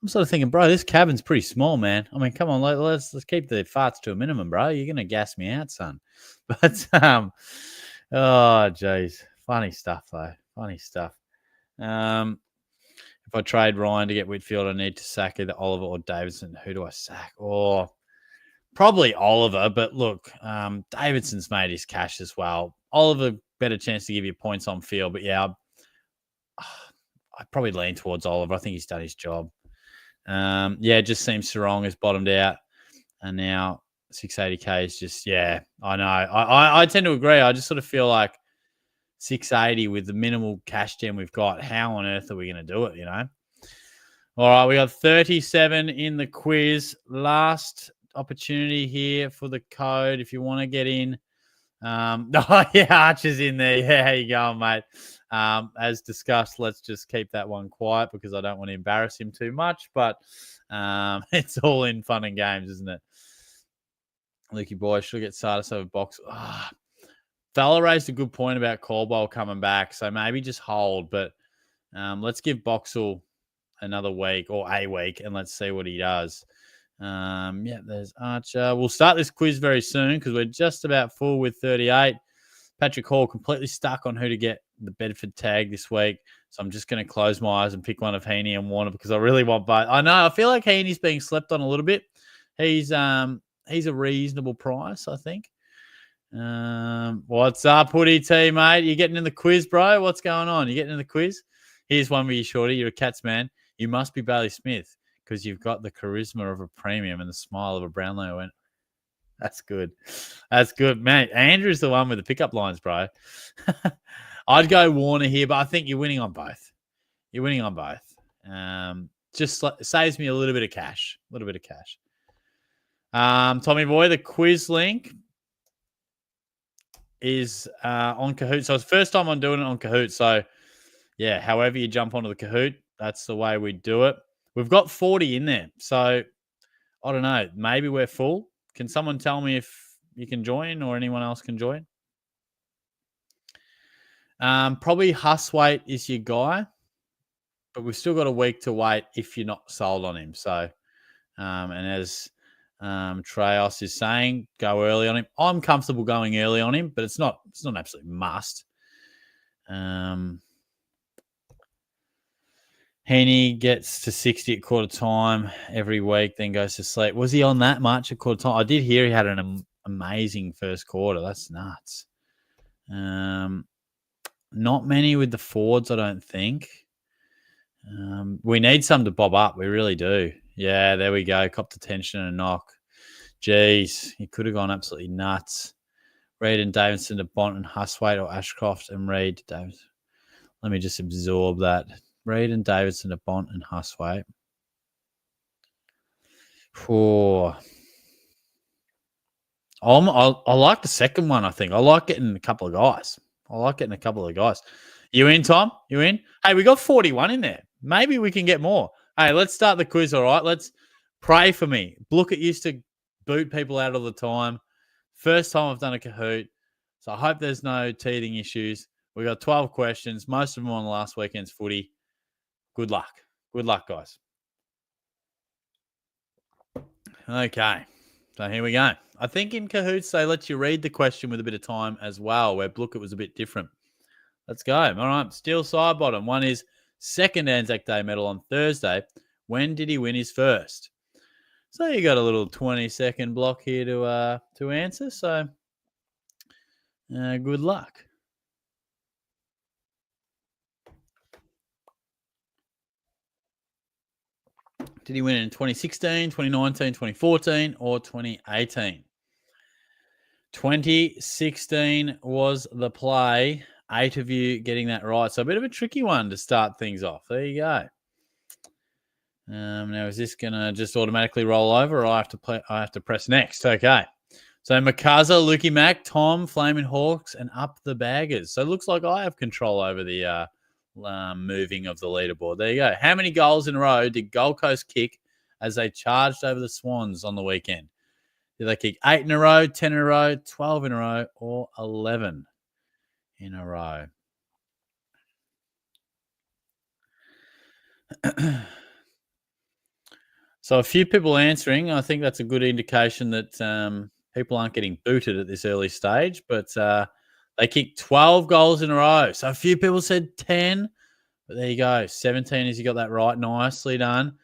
sort of thinking, bro, this cabin's pretty small, man. I mean, come on, let's keep the farts to a minimum, bro. You're gonna gas me out, son. But oh jeez, funny stuff though, funny stuff. If I trade Ryan to get Whitfield, I need to sack either Oliver or Davidson. Who do I sack? Oh, probably Oliver. But look, Davidson's made his cash as well. Oliver, better chance to give you points on field. But yeah, I'd probably lean towards Oliver. I think he's done his job. Yeah, it just seems Sarong has bottomed out. And now 680K is just, yeah, I know. I tend to agree. I just sort of feel like 680 with the minimal cash gem we've got. How on earth are we going to do it, you know? All right, we got 37 in the quiz. Last opportunity here for the code if you want to get in. Oh, yeah, Archer's in there. Yeah, how you going, mate? As discussed, let's just keep that one quiet because I don't want to embarrass him too much. But it's all in fun and games, isn't it? Lukey boy, should get Sardis over box. Fella raised a good point about Caldwell coming back, so maybe just hold. But let's give Boxall another week or a week, and let's see what he does. Yeah, there's Archer. We'll start this quiz very soon because we're just about full with 38. Patrick Hall completely stuck on who to get the Bedford tag this week. So I'm just going to close my eyes and pick one of Heaney and Warner because I really want both. I know. I feel like Heaney's being slept on a little bit. He's a reasonable price, I think. What's up, Hoodie T, mate? You getting in the quiz, bro? What's going on? You getting in the quiz? Here's one for you, Shorty. You're a Cats man. You must be Bailey Smith because you've got the charisma of a premium and the smile of a Brownlow. And that's good. That's good, man. Andrew's the one with the pickup lines, bro. I'd go Warner here, but I think you're winning on both. You're winning on both. Just saves me a little bit of cash. A little bit of cash. Tommy boy, the quiz link is on Kahoot. So it's the first time I'm doing it on Kahoot. So yeah, however you jump onto the Kahoot, that's the way we do it. We've got 40 in there. So I don't know. Maybe we're full. Can someone tell me if you can join or anyone else can join? Probably Huswaite is your guy, but we've still got a week to wait if you're not sold on him. So, and as Treos is saying, go early on him. I'm comfortable going early on him, but it's not an absolute must. Heaney gets to 60 at quarter time every week, then goes to sleep. Was he on that much at quarter time? I did hear he had an amazing first quarter. That's nuts. Not many with the Fords, I don't think. We need some to bob up. We really do. Yeah, there we go. Copped attention and a knock. Jeez, he could have gone absolutely nuts. Reid and Davidson to Bont and Huswaite or Ashcroft and Reid to Davidson. Let me just absorb that. Reid and Davidson to Bont and Huswaite. I like the second one, I think. I like getting a couple of guys. You in, Tom? You in? Hey, we got 41 in there. Maybe we can get more. Hey, let's start the quiz, all right? Let's pray for me. Blooket used to boot people out all the time. First time I've done a Kahoot. So I hope there's no teething issues. We got 12 questions. Most of them on the last weekend's footy. Good luck. Good luck, guys. Okay. So here we go. I think in Kahoots, they let you read the question with a bit of time as well, where Blooket was a bit different. Let's go. All right. Steel side bottom. One is second Anzac Day medal on Thursday. When did he win his first? So you got a little 20-second block here to answer. So good luck. Did he win in 2016, 2019, 2014, or 2018? 2016 was the play. 8 of you getting that right. So a bit of a tricky one to start things off. There you go. Now, is this going to just automatically roll over or I have to press next? Okay. So Makaza, Lukey Mack, Tom, Flaming Hawks, and up the baggers. So it looks like I have control over the moving of the leaderboard. There you go. How many goals in a row did Gold Coast kick as they charged over the Swans on the weekend? Did they kick 8 in a row, 10 in a row, 12 in a row, or 11 in a row? So a few people answering. I think that's a good indication that people aren't getting booted at this early stage, but they kicked 12 goals in a row. So a few people said 10, but there you go. 17 as you got that right. Nicely done.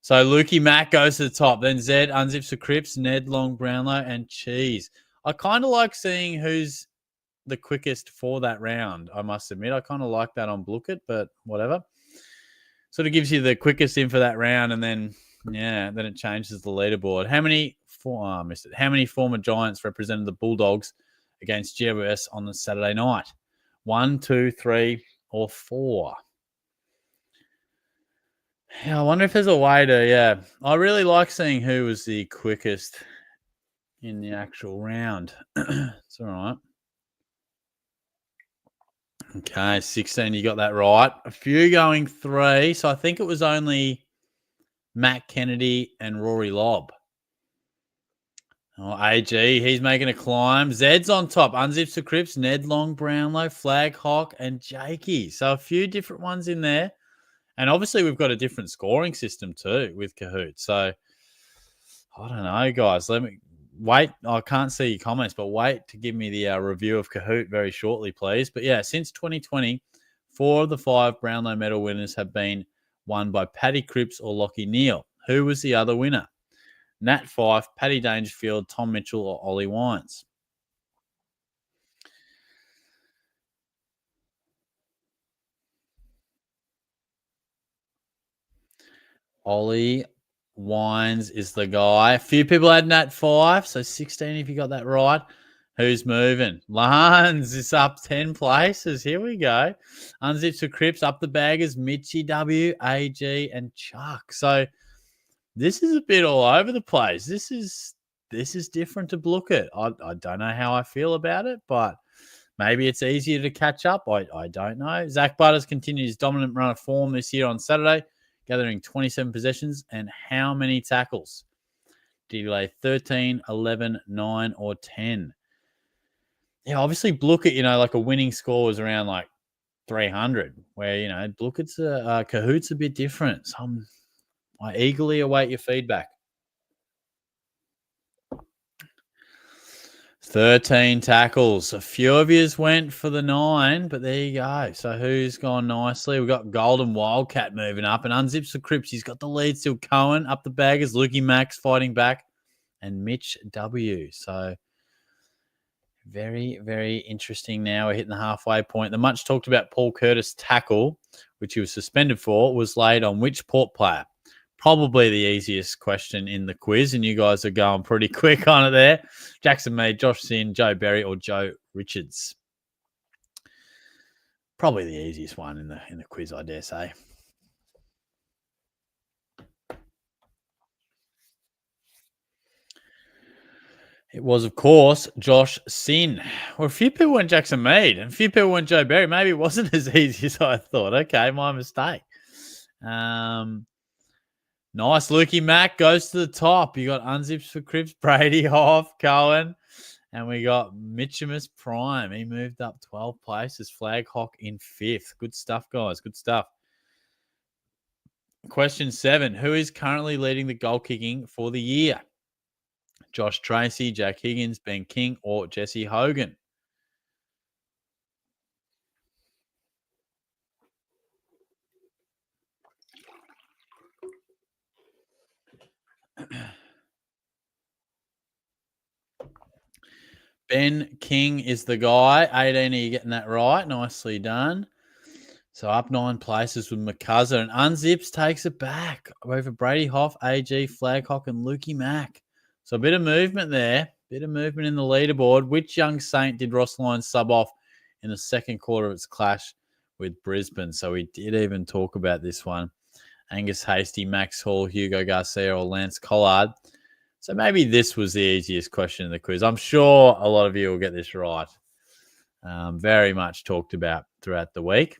So Lukey Mack goes to the top. Then Zed unzips the Crips, Ned Long Brownlow, and Cheese. I kind of like seeing who's the quickest for that round, I must admit. I kind of like that on Blooket, but whatever. Sort of gives you the quickest in for that round, and then it changes the leaderboard. How many former Giants represented the Bulldogs against GWS on the Saturday night? 1, 2, 3, or 4? Yeah, I wonder if there's a way to, I really like seeing who was the quickest in the actual round. It's all right. Okay, 16, you got that right. A few going 3, so I think it was only Matt Kennedy and Rory Lobb. Oh, AG, he's making a climb. Zed's on top. Unzips the Crips, Ned Long, Brownlow, Flag Hawk, and Jakey. So a few different ones in there. And obviously we've got a different scoring system too with Kahoot. So I don't know, guys. Let me wait. I can't see your comments, but wait to give me the review of Kahoot very shortly, please. But yeah, since 2020, 4 of the 5 Brownlow medal winners have been won by Paddy Cripps or Lockie Neal. Who was the other winner? Nat Fyfe, Paddy Dangerfield, Tom Mitchell, or Ollie Wines? Ollie Wines is the guy. A few people had Nat Fyfe, so 16 if you got that right. Who's moving? Lans is up 10 places. Here we go. Unzips the Crips, up the baggers, Mitchie W, AG, and Chuck. So this is a bit all over the place. This is different to Blooket. I don't know how I feel about it, but maybe it's easier to catch up. I don't know. Zach Butters continues his dominant run of form this year on Saturday, gathering 27 possessions and how many tackles? Did he lay 13, 11, 9, or 10? Yeah, obviously Blooket, like a winning score was around like 300, where, Blooket's Kahoot's a bit different. So I eagerly await your feedback. 13 tackles. A few of yous went for the 9, but there you go. So who's gone nicely? We've got Golden Wildcat moving up and unzips the Crips. He's got the lead still. Cohen up the baggers. Lukey Max fighting back and Mitch W. So very, very interesting now. We're hitting the halfway point. The much talked about Paul Curtis tackle, which he was suspended for, was laid on which Port player? Probably the easiest question in the quiz, and you guys are going pretty quick on it there. Jackson Mead, Josh Sin, Joe Berry, or Joe Richards? Probably the easiest one in the quiz, I dare say. It was, of course, Josh Sin. Well, a few people went Jackson Mead, and a few people went Joe Berry. Maybe it wasn't as easy as I thought. Okay, my mistake. Nice. Lukey Mack goes to the top. You got unzips for Cripps, Brady, Hoff, Cohen, and we got Mitchimus Prime. He moved up 12 places. Flag Hawk in 5th. Good stuff, guys. Good stuff. Question 7. Who is currently leading the goal kicking for the year? Josh Tracy, Jack Higgins, Ben King, or Jesse Hogan? Ben King is the guy. 18, are you getting that right? Nicely done. So up 9 places with McCuzzer. And Unzips takes it back over Brady Hoff, AG, Flaghawk, and Lukey Mack. So a bit of movement there. Bit of movement in the leaderboard. Which young Saint did Ross Lyons sub off in the second quarter of its clash with Brisbane? So we did even talk about this one. Angus Hasty, Max Hall, Hugo Garcia, or Lance Collard. So maybe this was the easiest question in the quiz. I'm sure a lot of you will get this right. Very much talked about throughout the week.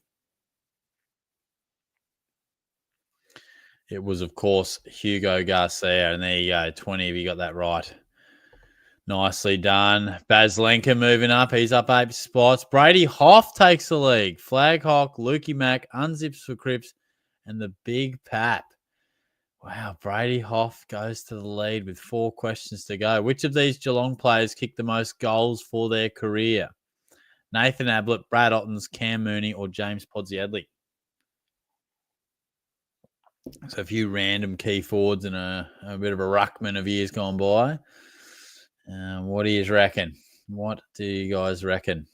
It was, of course, Hugo Garcia. And there you go. 20 of you got that right. Nicely done. Baz Lenker moving up. He's up 8 spots. Brady Hoff takes the lead. Flag Hawk, Lukey Mack, Unzips for Crips, and the Big Pap. Wow, Brady Hoff goes to the lead with 4 questions to go. Which of these Geelong players kicked the most goals for their career? Nathan Ablett, Brad Ottens, Cam Mooney, or James Podsiadly? So a few random key forwards and a bit of a ruckman of years gone by. What do you reckon? What do you guys reckon?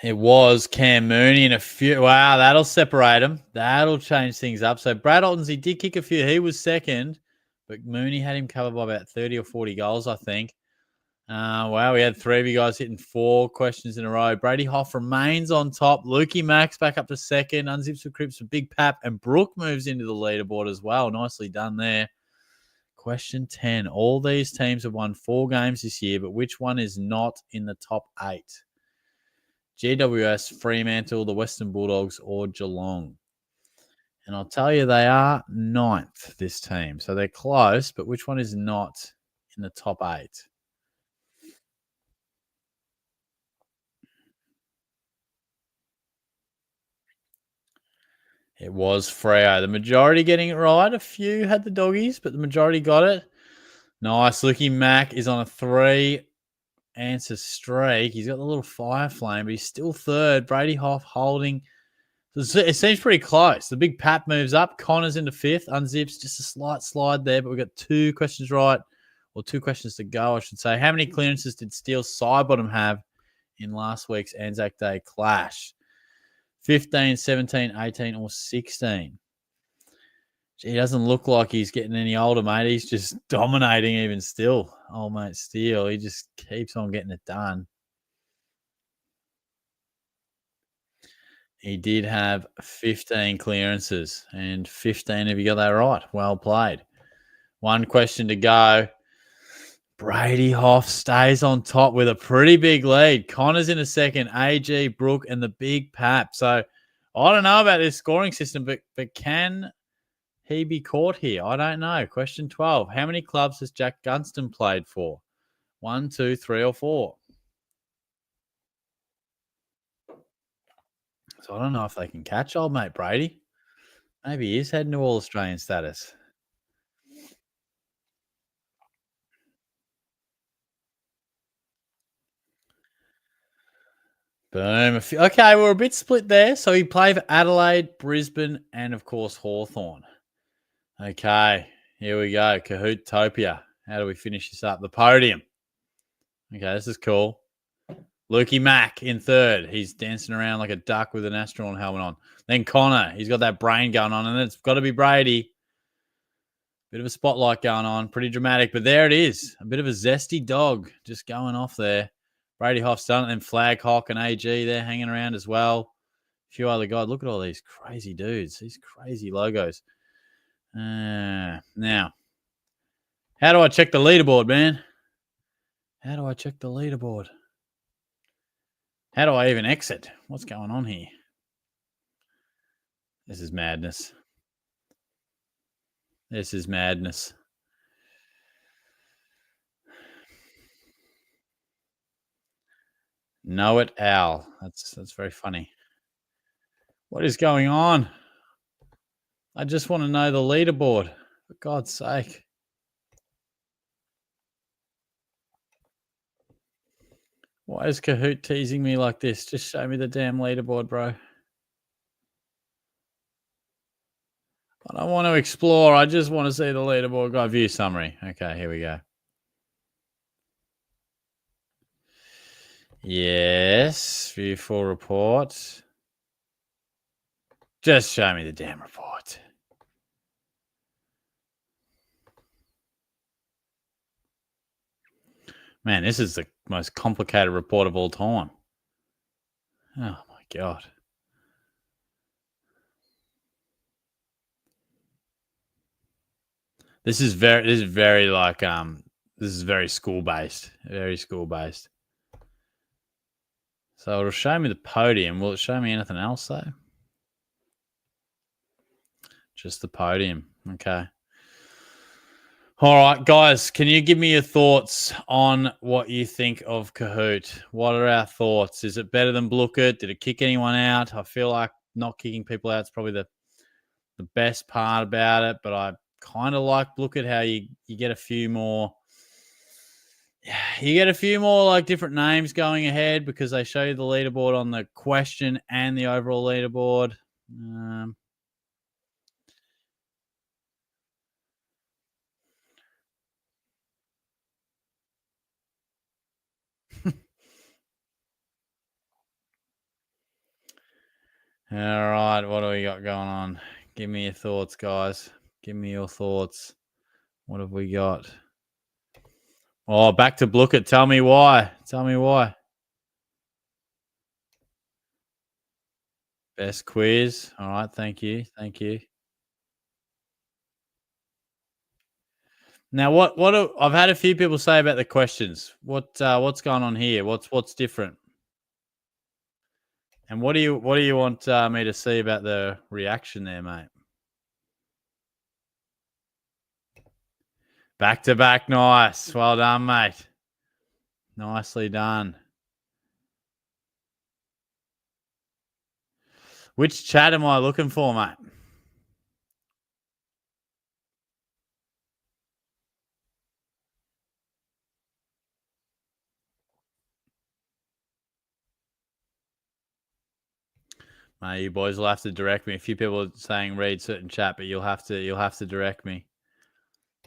It was Cam Mooney and a few. Wow, that'll separate them. That'll change things up. So Brad Ottens, he did kick a few. He was second, but Mooney had him covered by about 30 or 40 goals, I think. Wow, we had 3 of you guys hitting 4 questions in a row. Brady Hoff remains on top. Lukey Max back up to second. Unzips for Crips for Big Pap. And Brooke moves into the leaderboard as well. Nicely done there. Question 10. All these teams have won 4 games this year, but which one is not in the top 8? GWS, Fremantle, the Western Bulldogs, or Geelong? And I'll tell you, they are 9th, this team. So they're close, but which one is not in the top 8? It was Freo. The majority getting it right. A few had the doggies, but the majority got it. Nice. Lukey Mack is on a 3 answer streak. He's got the little fire flame, but he's still third. Brady Hoff holding. It seems pretty close. The Big Pap moves up. Connor's into 5th. Unzips just a slight slide there, but we've got 2 questions right, or 2 questions to go, I should say. How many clearances did Steele Sidebottom have in last week's Anzac Day clash? 15, 17, 18, or 16? Gee, he doesn't look like he's getting any older, mate. He's just dominating even still. Old mate Steele, he just keeps on getting it done. He did have 15 clearances, and 15 of you got that right. Well played. 1 question to go. Brady Hoff stays on top with a pretty big lead. Connor's in a second. AG, Brooke, and the Big Pap. So I don't know about this scoring system, but can he be caught here? I don't know. Question 12. How many clubs has Jack Gunston played for? 1, 2, 3, or 4? So I don't know if they can catch old mate Brady. Maybe he is heading to All Australian status. Boom. Okay, we're a bit split there. So he played for Adelaide, Brisbane, and of course Hawthorn. Okay, here we go. Kahoot-topia. How do we finish this up? The podium. Okay, this is cool. Lukey Mack in 3rd. He's dancing around like a duck with an astronaut helmet on. Then Connor. He's got that brain going on, and it's got to be Brady. Bit of a spotlight going on. Pretty dramatic, but there it is. A bit of a zesty dog just going off there. Brady Hoff's done it. And Flag Hawk and AG, they're hanging around as well. A few other guys. Look at all these crazy dudes. These crazy logos. Now, how do I check the leaderboard, man? How do I check the leaderboard? How do I even exit? What's going on here? This is madness. This is madness. Know it, Al. That's very funny. What is going on? I just want to know the leaderboard. For God's sake. Why is Kahoot teasing me like this? Just show me the damn leaderboard, bro. I don't want to explore. I just want to see the leaderboard. Got view summary. Okay, here we go. Yes, view full report. Just show me the damn report. Man, this is the most complicated report of all time. Oh, my God. This is very like this is very school based. Very school based. So it'll show me the podium. Will it show me anything else though? Just the podium. Okay. All right, guys, can you give me your thoughts on what you think of Kahoot? What are our thoughts? Is it better than Blooket? Did it kick anyone out? I feel like not kicking people out is probably the best part about it, but I kind of like Blooket, how you get a few more like different names going ahead because they show you the leaderboard on the question and the overall leaderboard. Um, all right, what do we got going on? Give me your thoughts, guys. Give me your thoughts. What have we got? Oh, back to Blooket. Tell me why. Tell me why. Best quiz. All right. Thank you. Thank you. Now, I've had a few people say about the questions. What's going on here? What's different? And what do you want me to see about the reaction there, mate? Back to back, nice. Well done, mate. Nicely done. Which chat am I looking for, mate? Mate, you boys will have to direct me. A few people are saying read certain chat, but you'll have to direct me.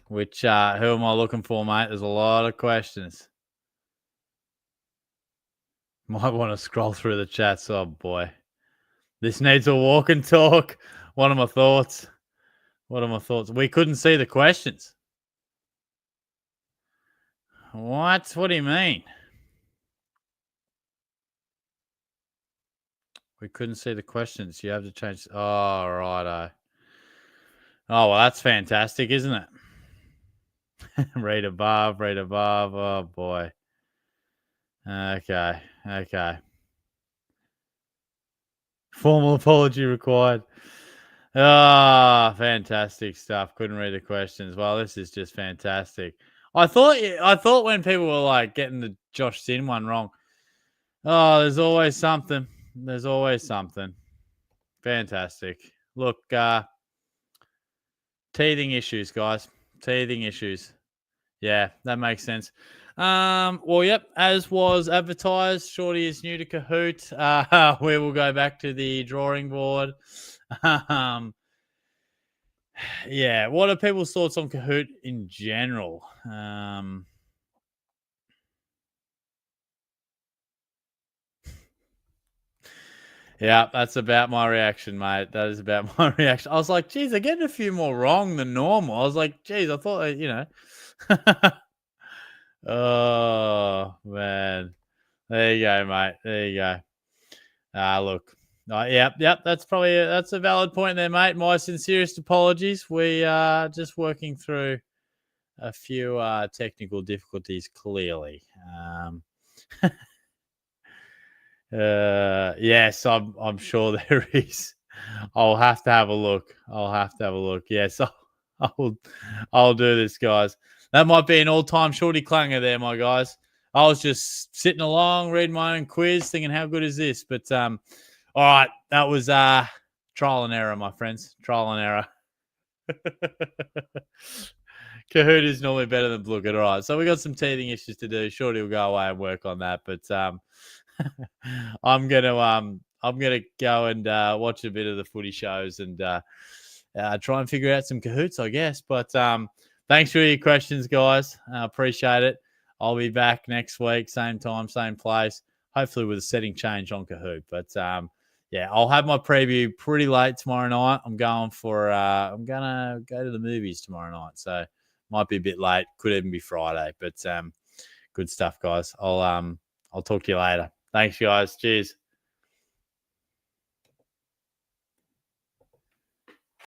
Which who am I looking for, mate? There's a lot of questions. Might want to scroll through the chats. Oh boy. This needs a walk and talk. What are my thoughts? What are my thoughts? We couldn't see the questions. What? What do you mean? We couldn't see the questions. You have to change. Oh, righto. Oh, well, that's fantastic, isn't it? Read above, read above. Oh, boy. Okay. Okay. Formal apology required. Ah, fantastic stuff. Couldn't read the questions. Well, this is just fantastic. I thought when people were like getting the Josh Sin one wrong. Oh, there's always something. There's always something. Fantastic. Look, teething issues, guys. Teething issues. Yeah, that makes sense. Well, yep, as was advertised, Shorty is new to Kahoot. We will go back to the drawing board. Um, yeah, what are people's thoughts on Kahoot in general? Yeah, that's about my reaction, mate. That is about my reaction. I was like, geez, they're getting a few more wrong than normal. I was like, geez, I thought, oh, man. There you go, mate. There you go. Look. Yep. That's a valid point there, mate. My sincerest apologies. We are just working through a few technical difficulties. Clearly, yes, I'm sure there is. I'll have to have a look. I'll have to have a look. Yes, I'll I'll do this, guys. That might be an all-time shorty clanger there, my guys. I was just sitting along, reading my own quiz, thinking, how good is this? But all right, that was trial and error, my friends. Trial and error. Kahoot is normally better than Blooket. All right, so we got some teething issues to do. Shorty will go away and work on that, but I'm gonna go and watch a bit of the footy shows and try and figure out some Kahoots, I guess. But thanks for your questions, guys. Appreciate it. I'll be back next week, same time, same place. Hopefully with a setting change on Kahoot. But yeah, I'll have my preview pretty late tomorrow night. I'm gonna go to the movies tomorrow night, so might be a bit late. Could even be Friday. But good stuff, guys. I'll talk to you later. Thanks, guys. Cheers.